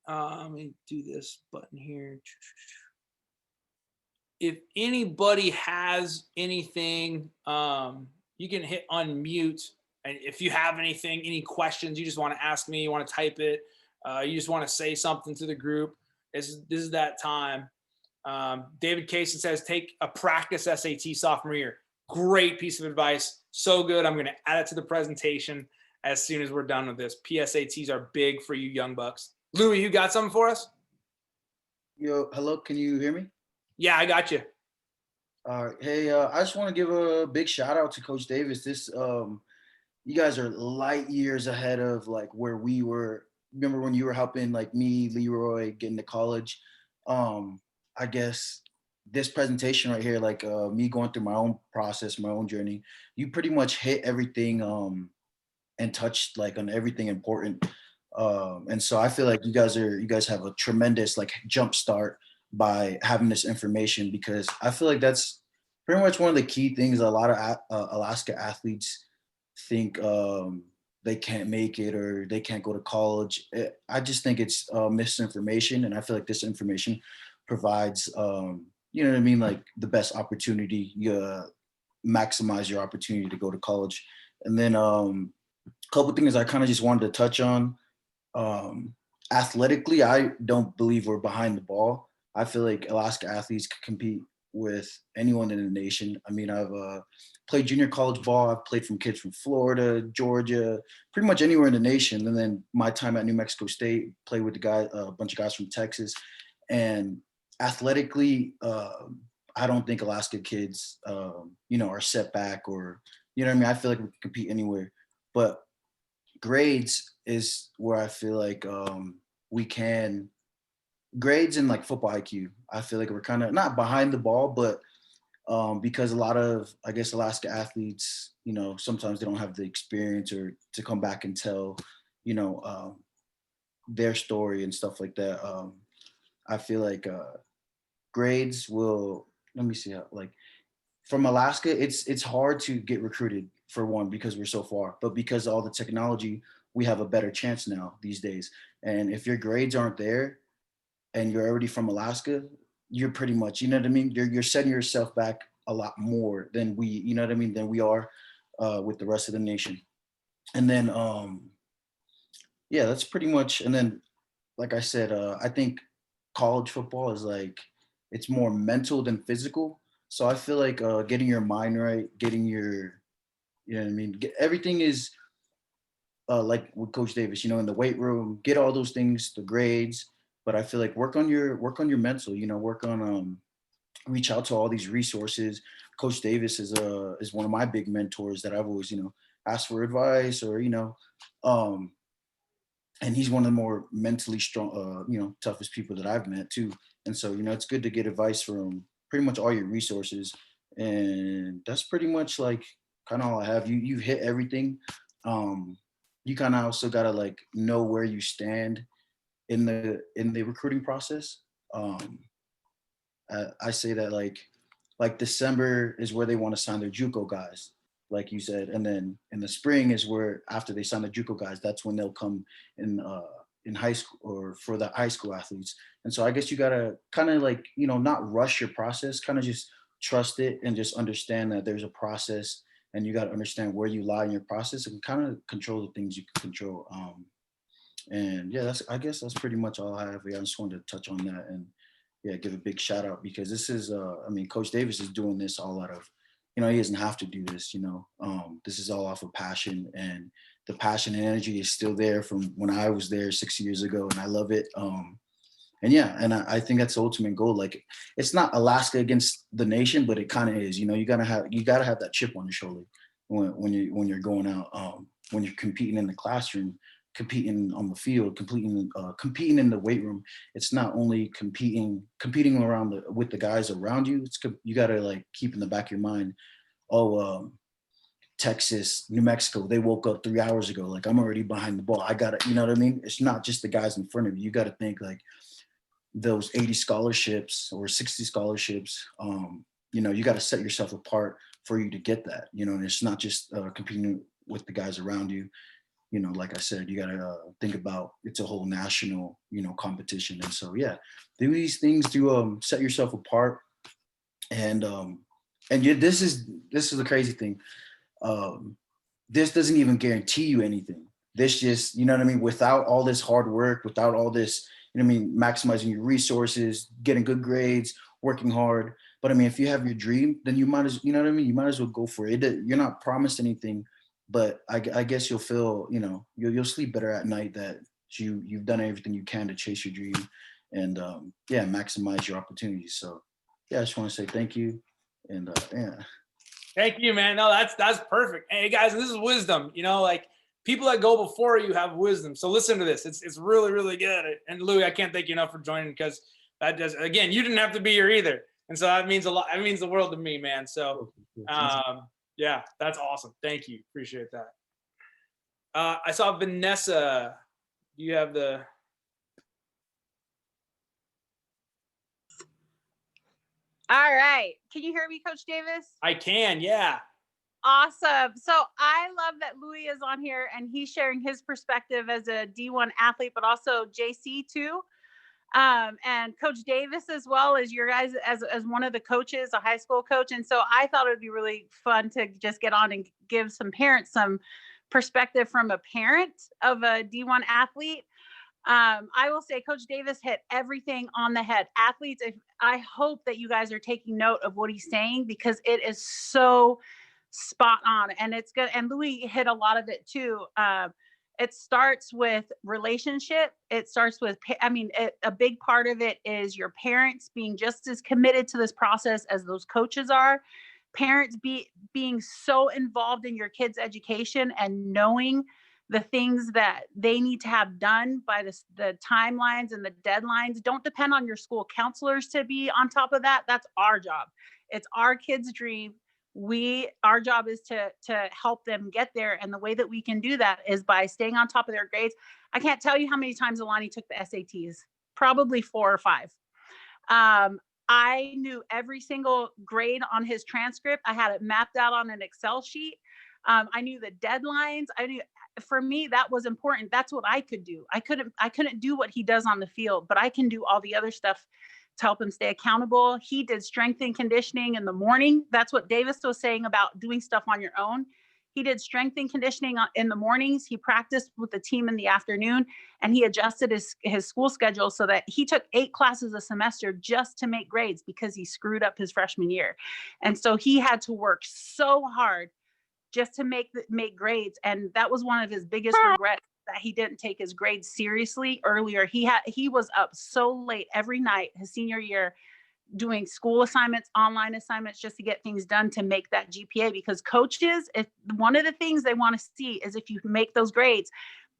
Let me do this button here. If anybody has anything, you can hit unmute. And if you have anything, any questions you just want to ask me, you want to type it, you just want to say something to the group, this is that time. David Kaysen says, take a practice SAT sophomore year. Great piece of advice. So good. I'm going to add it to the presentation as soon as we're done with this. PSATs are big for you young bucks. Louis, you got something for us? Yo, hello. Can you hear me? Yeah, I got you. All right. Hey, I just want to give a big shout out to Coach Davis. You guys are light years ahead of like where we were. Remember when you were helping like me, Leroy, get into college? I guess this presentation right here, like me going through my own process, my own journey, you pretty much hit everything and touched like on everything important. And so I feel like you guys have a tremendous like jump start by having this information, because I feel like that's pretty much one of the key things a lot of Alaska athletes think they can't make it or they can't go to college. I just think it's misinformation, and I feel like this information provides, you know what I mean, like the best opportunity. You maximize your opportunity to go to college, and then a couple things I kind of just wanted to touch on. Um, Athletically, I don't believe we're behind the ball. I feel like Alaska athletes can compete with anyone in the nation. I mean, I've played junior college ball. I've played from kids from Florida, Georgia, pretty much anywhere in the nation. And then my time at New Mexico State, played with a bunch of guys from Texas. And athletically, I don't think Alaska kids, you know, are set back or, you know what I mean? I feel like we can compete anywhere. But grades is where I feel like we can grades and like football IQ. I feel like we're kind of not behind the ball, but because a lot of I guess Alaska athletes, you know, sometimes they don't have the experience or to come back and tell, you know, their story and stuff like that. I feel like grades will. Let me see how like from Alaska, it's hard to get recruited for one because we're so far, but because of all the technology, we have a better chance now these days. And if your grades aren't there and you're already from Alaska, you're pretty much, you know what I mean? You're setting yourself back a lot more than we, you know what I mean, than we are with the rest of the nation. And then yeah, that's pretty much. And then like I said, I think college football is like it's more mental than physical. So I feel like getting your mind right, getting your, you know what I mean, everything is like with Coach Davis, you know, in the weight room, get all those things, the grades. But I feel like work on your mental, you know, work on reach out to all these resources. Coach Davis is one of my big mentors that I've always, you know, asked for advice or, you know, um, and he's one of the more mentally strong, you know, toughest people that I've met too. And so, you know, it's good to get advice from pretty much all your resources. And that's pretty much like kind of all I have. You hit everything. You kind of also gotta like know where you stand in the recruiting process. Um, I say that like December is where they want to sign their JUCO guys, like you said, and then in the spring is where after they sign the JUCO guys, that's when they'll come in high school or for the high school athletes. And so I guess you gotta kind of like you know not rush your process, kind of just trust it and just understand that there's a process, and you got to understand where you lie in your process and kind of control the things you can control. And yeah, that's I guess that's pretty much all I have. Yeah, I just wanted to touch on that and yeah, give a big shout out because this is I mean, Coach Davis is doing this all out of, you know, he doesn't have to do this, you know. This is all off of passion and the passion and energy is still there from when I was there 6 years ago and I love it. And yeah, and I think that's the ultimate goal. Like it's not Alaska against the nation, but it kind of is. You know, you gotta have that chip on your shoulder when you're going out, when you're competing in the classroom, competing on the field, competing in the weight room. It's not only competing around with the guys around you. You gotta like keep in the back of your mind. Oh, Texas, New Mexico, they woke up 3 hours ago. Like I'm already behind the ball. I gotta, you know what I mean? It's not just the guys in front of you. You gotta think like those 80 scholarships or 60 scholarships, you know, you got to set yourself apart for you to get that, you know, and it's not just competing with the guys around you. You know, like I said, you got to think about it's a whole national, you know, competition. And so, yeah, do these things to set yourself apart. And, and yeah, this is the crazy thing. Um, this doesn't even guarantee you anything. This just, you know what I mean? Without all this hard work, without all this, you know what I mean, maximizing your resources, getting good grades, working hard. But I mean, if you have your dream, then you might as, you know what I mean? You might as well go for it. You're not promised anything, but I guess you'll feel, you know, you'll sleep better at night that you've done everything you can to chase your dream and yeah, maximize your opportunities. So yeah, I just want to say thank you. And yeah. Thank you, man. No, that's perfect. Hey guys, this is wisdom. You know, like people that go before you have wisdom. So listen to this. It's really really good. And Louis, I can't thank you enough for joining because that does again. You didn't have to be here either, and so that means a lot. It means the world to me, man. So yeah, that's awesome. Thank you. Appreciate that. I saw Vanessa. You have the. All right. Can you hear me, Coach Davis? I can. Yeah. Awesome. So I love that Louis is on here and he's sharing his perspective as a D1 athlete, but also JC too. And Coach Davis as well as your guys as one of the coaches, a high school coach. And so I thought it would be really fun to just get on and give some parents some perspective from a parent of a D1 athlete. I will say Coach Davis hit everything on the head. Athletes, I hope that you guys are taking note of what he's saying because it is so spot on, and it's good. And Louis hit a lot of it too. It starts with relationship. It starts with, a big part of it is your parents being just as committed to this process as those coaches are. Parents being so involved in your kids' education and knowing the things that they need to have done by the timelines and the deadlines. Don't depend on your school counselors to be on top of that. That's our job. It's our kids' dream. Our job is to help them get there. And the way that we can do that is by staying on top of their grades. I can't tell you how many times Alani took the SATs, probably 4 or 5. I knew every single grade on his transcript. I had it mapped out on an Excel sheet. I knew the deadlines. For me, that was important. That's what I could do. I couldn't do what he does on the field, but I can do all the other stuff to help him stay accountable. He did strength and conditioning in the morning. That's what Davis was saying about doing stuff on your own. He did strength and conditioning in the mornings. He practiced with the team in the afternoon, and he adjusted his school schedule so that he took 8 classes a semester just to make grades because he screwed up his freshman year. And so he had to work so hard just to make grades. And that was one of his biggest regrets, that he didn't take his grades seriously earlier. He was up so late every night his senior year doing school assignments, online assignments, just to get things done to make that GPA, because coaches, if one of the things they want to see is if you make those grades,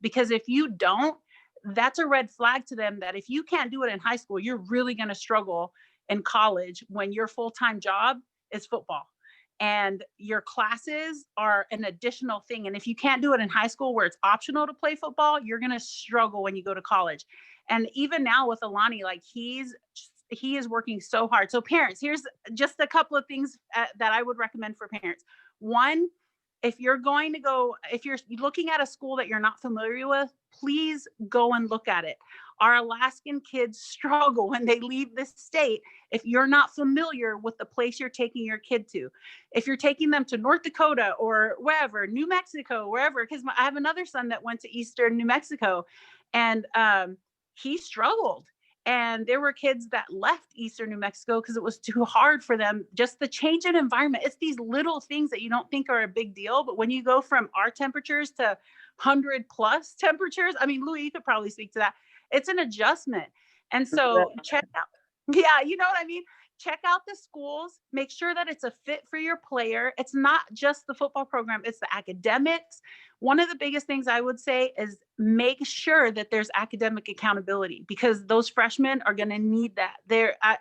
because if you don't, that's a red flag to them that if you can't do it in high school, you're really going to struggle in college when your full-time job is football and your classes are an additional thing. And if you can't do it in high school where it's optional to play football, you're going to struggle when you go to college. And even now with Alani, like he is working so hard. So parents, here's just a couple of things that I would recommend for parents. One, if you're looking at a school that you're not familiar with, please go and look at it. Our Alaskan kids struggle when they leave the state if you're not familiar with the place you're taking your kid to. If you're taking them to North Dakota or wherever, New Mexico, wherever, because I have another son that went to Eastern New Mexico, and he struggled. And there were kids that left Eastern New Mexico because it was too hard for them. Just the change in environment. It's these little things that you don't think are a big deal. But when you go from our temperatures to 100+ temperatures, I mean, Louis, you could probably speak to that. It's an adjustment. And so check out. Yeah, you know what I mean? Check out the schools, make sure that it's a fit for your player. It's not just the football program, it's the academics. One of the biggest things I would say is make sure that there's academic accountability, because those freshmen are going to need that.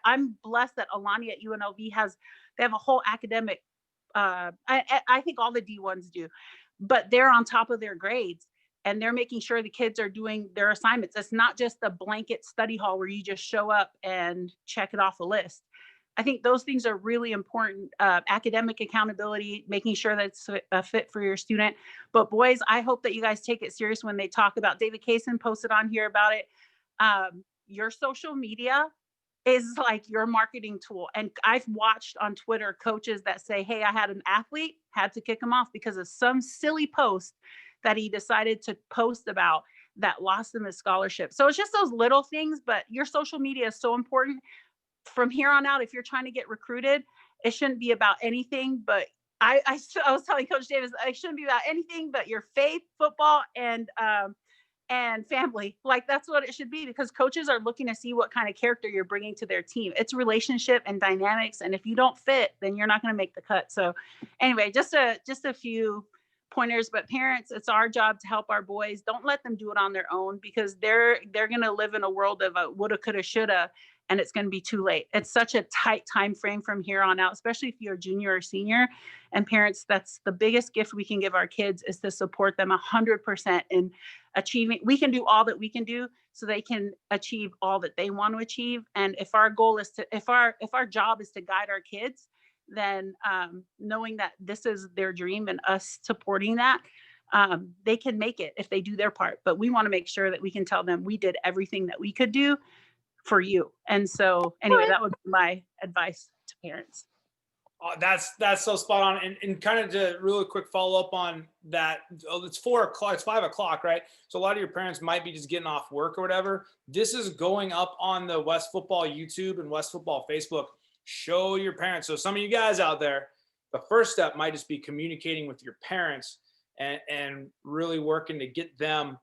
I'm blessed that Alani at UNLV they have a whole academic, I think all the D1s do, but they're on top of their grades. And they're making sure the kids are doing their assignments. It's not just a blanket study hall where you just show up and check it off a list. I think those things are really important. Academic accountability, making sure that it's a fit for your student. But boys, I hope that you guys take it serious when they talk about, David Kaysen posted on here about it. Your social media is like your marketing tool. And I've watched on Twitter coaches that say, hey, I had an athlete, had to kick him off because of some silly post that he decided to post about that lost him his scholarship. So it's just those little things, but your social media is so important. From here on out, if you're trying to get recruited, it shouldn't be about anything, but I was telling Coach Davis, it shouldn't be about anything but your faith, football, and family. Like that's what it should be, because coaches are looking to see what kind of character you're bringing to their team. It's relationship and dynamics. And if you don't fit, then you're not going to make the cut. So anyway, just a few pointers. But parents, it's our job to help our boys. Don't let them do it on their own, because they're going to live in a world of a woulda, coulda, shoulda, and it's going to be too late. It's such a tight time frame from here on out, especially if you're a junior or senior. And parents, that's the biggest gift we can give our kids, is to support them 100% in achieving. We can do all that we can do so they can achieve all that they want to achieve. And if our goal is to, if our job is to guide our kids, then knowing that this is their dream and us supporting that, they can make it if they do their part. But we want to make sure that we can tell them we did everything that we could do for you. And so anyway, that would be my advice to parents. That's so spot on. And kind of to really quick follow up on that. It's 4 o'clock, it's 5 o'clock, right? So a lot of your parents might be just getting off work or whatever. This is going up on the West Football YouTube and West Football Facebook. Show your parents. So some of you guys out there, the first step might just be communicating with your parents and really working to get them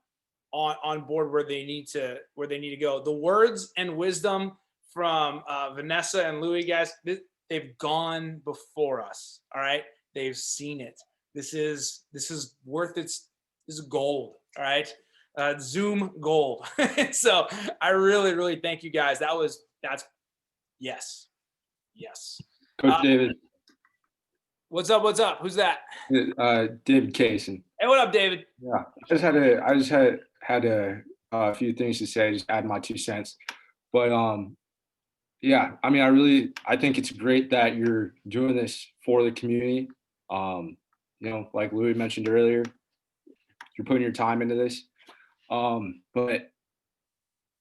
on board where they need to go. The words and wisdom from Vanessa and Louis, guys, they've gone before us. All right. They've seen it. This is worth its, this is gold. All right. Zoom gold. So I really, really thank you guys. That's yes. Coach David. What's up? Who's that? David Kaysen. Hey, what up, David? Yeah. I just had a few things to say, just add my 2 cents. But yeah, I mean, I think it's great that you're doing this for the community. Like Louis mentioned earlier, you're putting your time into this. But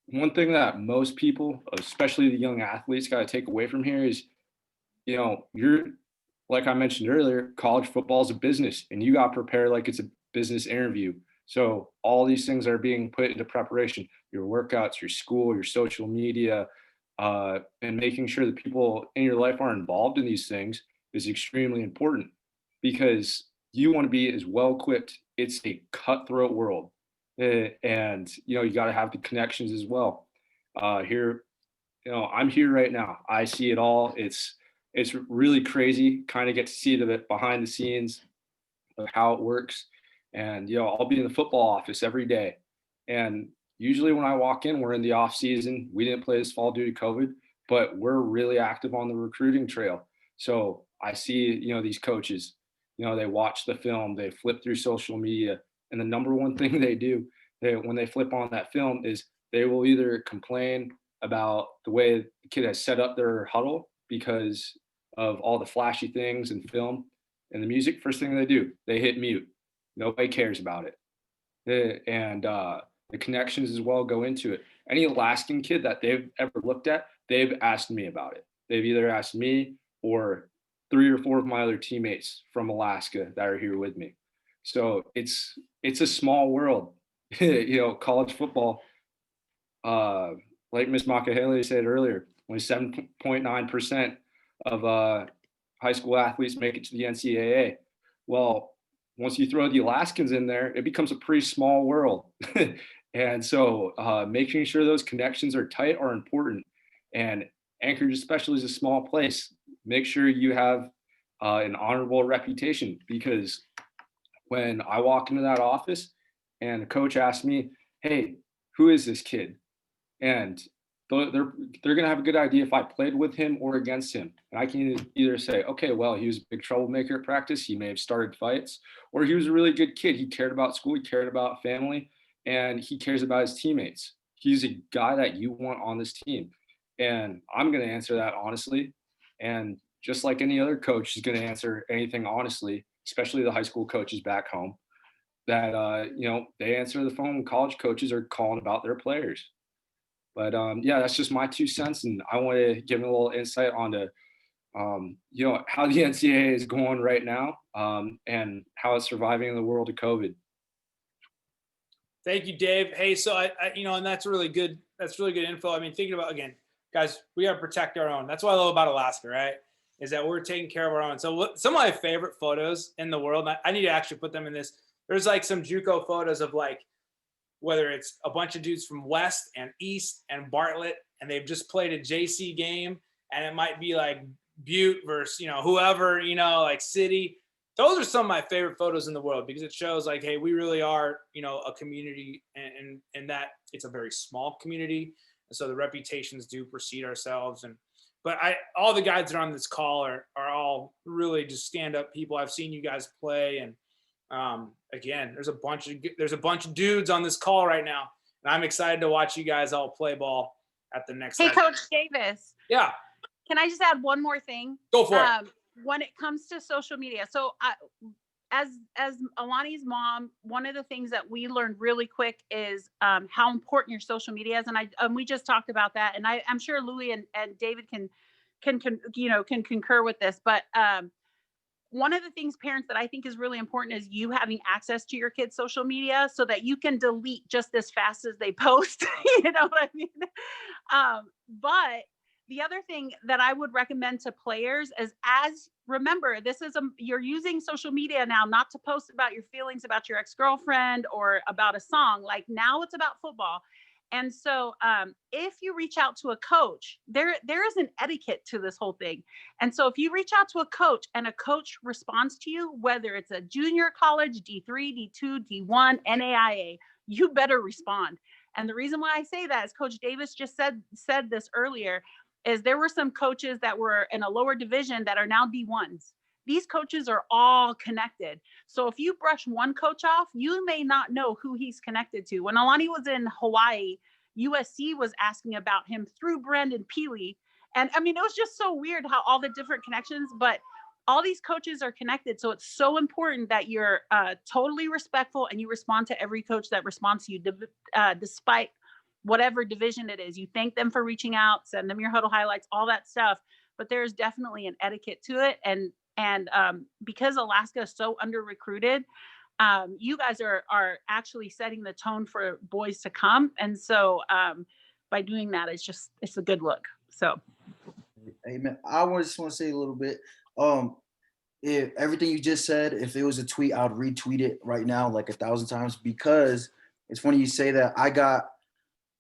one thing that most people, especially the young athletes, got to take away from here is, you're, like I mentioned earlier, college football is a business, and you got to prepare like it's a business interview. So all these things are being put into preparation, your workouts, your school, your social media, and making sure that people in your life are involved in these things is extremely important, because you want to be as well equipped. It's a cutthroat world, and you got to have the connections as well. Here, I'm here right now. I see it all. It's really crazy. Kind of get to see the behind the scenes of how it works. And I'll be in the football office every day, and usually when I walk in, we're in the off season. We didn't play this fall due to COVID, but we're really active on the recruiting trail. So I see, these coaches, they watch the film, they flip through social media, and the number one thing they do when they flip on that film is they will either complain about the way the kid has set up their huddle because of all the flashy things and film and the music. First thing they do, they hit mute. Nobody cares about it. And the connections as well go into it. Any Alaskan kid that they've ever looked at, they've asked me about it. They've either asked me or 3 or 4 of my other teammates from Alaska that are here with me. So it's a small world. College football, like Ms. Makahele said earlier, only 7.9% of high school athletes make it to the NCAA. Well, once you throw the Alaskans in there, it becomes a pretty small world. And so making sure those connections are tight are important. And Anchorage especially is a small place. Make sure you have an honorable reputation, because when I walk into that office and the coach asks me, hey, who is this kid? And they're going to have a good idea if I played with him or against him. And I can either say, okay, well, he was a big troublemaker at practice. He may have started fights, or he was a really good kid. He cared about school. He cared about family, and he cares about his teammates. He's a guy that you want on this team. And I'm going to answer that honestly. And just like any other coach is going to answer anything honestly, especially the high school coaches back home, that, they answer the phone when college coaches are calling about their players. But yeah, that's just my 2 cents. And I want to give a little insight onto, how the NCAA is going right now, and how it's surviving in the world of COVID. Thank you, Dave. Hey, so I and that's really good. That's really good info. I mean, thinking about, again, guys, we got to protect our own. That's what I love about Alaska, right? Is that we're taking care of our own. So some of my favorite photos in the world, I need to actually put them in this. There's like some JUCO photos of like, whether it's a bunch of dudes from West and East and Bartlett, and they've just played a JC game, and it might be like Butte versus, whoever, like City. Those are some of my favorite photos in the world, because it shows like, hey, we really are, a community, and that it's a very small community. And so the reputations do precede ourselves. But all the guys that are on this call are all really just stand-up people. I've seen you guys play, and again, there's a bunch of dudes on this call right now, and I'm excited to watch you guys all play ball at the next. Hey, Coach Davis. Yeah. Can I just add one more thing? Go for it. when it comes to social media, so as Alani's mom, one of the things that we learned really quick is how important your social media is, and we just talked about that, and I'm sure Louis and David can concur with this, but one of the things, parents, that I think is really important is you having access to your kids' social media so that you can delete just as fast as they post. You know what I mean? But the other thing that I would recommend to players is, remember, you're using social media now not to post about your feelings about your ex-girlfriend or about a song. Like, now it's about football. And so if you reach out to a coach, there is an etiquette to this whole thing. And so if you reach out to a coach and a coach responds to you, whether it's a junior college, D3, D2, D1, NAIA, you better respond. And the reason why I say that is Coach Davis just said this earlier, is there were some coaches that were in a lower division that are now D1s. These coaches are all connected. So if you brush one coach off, you may not know who he's connected to. When Alani was in Hawaii, USC was asking about him through Brandon Peely. And I mean, it was just so weird how all the different connections, but all these coaches are connected. So it's so important that you're totally respectful and you respond to every coach that responds to you, despite whatever division it is. You thank them for reaching out, send them your huddle highlights, all that stuff. But there's definitely an etiquette to it. And because Alaska is so under recruited, you guys are actually setting the tone for boys to come. And so by doing that, it's a good look. So. Amen. I just want to say a little bit. If everything you just said, if it was a tweet, I'd retweet it right now like 1,000 times, because it's funny you say that. I got,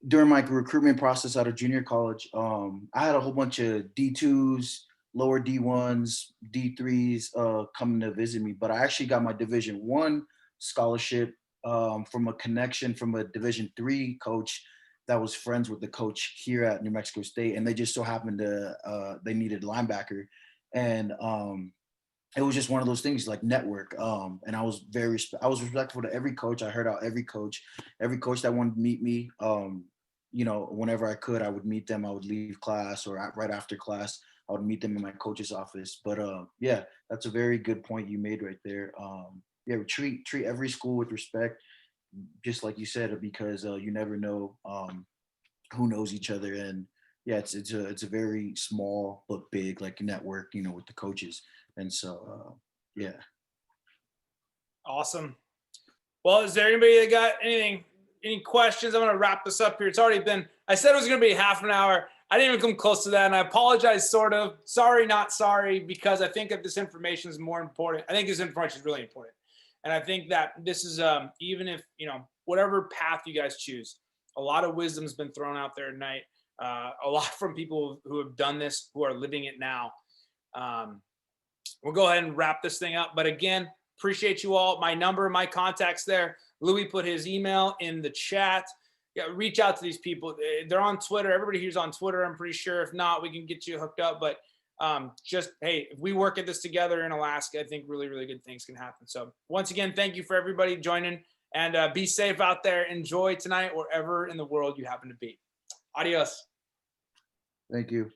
during my recruitment process out of junior college, I had a whole bunch of D2s, lower D1s, D3s coming to visit me, but I actually got my Division I scholarship from a connection from a Division III coach that was friends with the coach here at New Mexico State, and they just so happened to they needed linebacker, and it was just one of those things, like, network. And I was respectful to every coach. I heard out every coach that wanted to meet me. Whenever I could, I would meet them. I would leave class or right after class, I would meet them in my coach's office. But yeah, that's a very good point you made right there. Yeah, treat every school with respect, just like you said, because you never know who knows each other. And yeah, it's a very small but big, like, network, with the coaches. And so yeah. Awesome. Well, is there anybody that got any questions? I'm going to wrap this up here. It's already been, I said it was going to be half an hour. I didn't even come close to that. And I apologize, sort of. Sorry, not sorry, because I think that this information is more important. I think this information is really important. And I think that this is, even if, whatever path you guys choose, a lot of wisdom's been thrown out there tonight. A lot from people who have done this, who are living it now. We'll go ahead and wrap this thing up. But again, appreciate you all. My number, my contacts there. Louis put his email in the chat. Yeah, reach out to these people. They're on Twitter. Everybody here's on Twitter, I'm pretty sure. If not, we can get you hooked up. But just, hey, if we work at this together in Alaska, I think really, really good things can happen. So once again, thank you for everybody joining, and be safe out there. Enjoy tonight wherever in the world you happen to be. Adios. Thank you.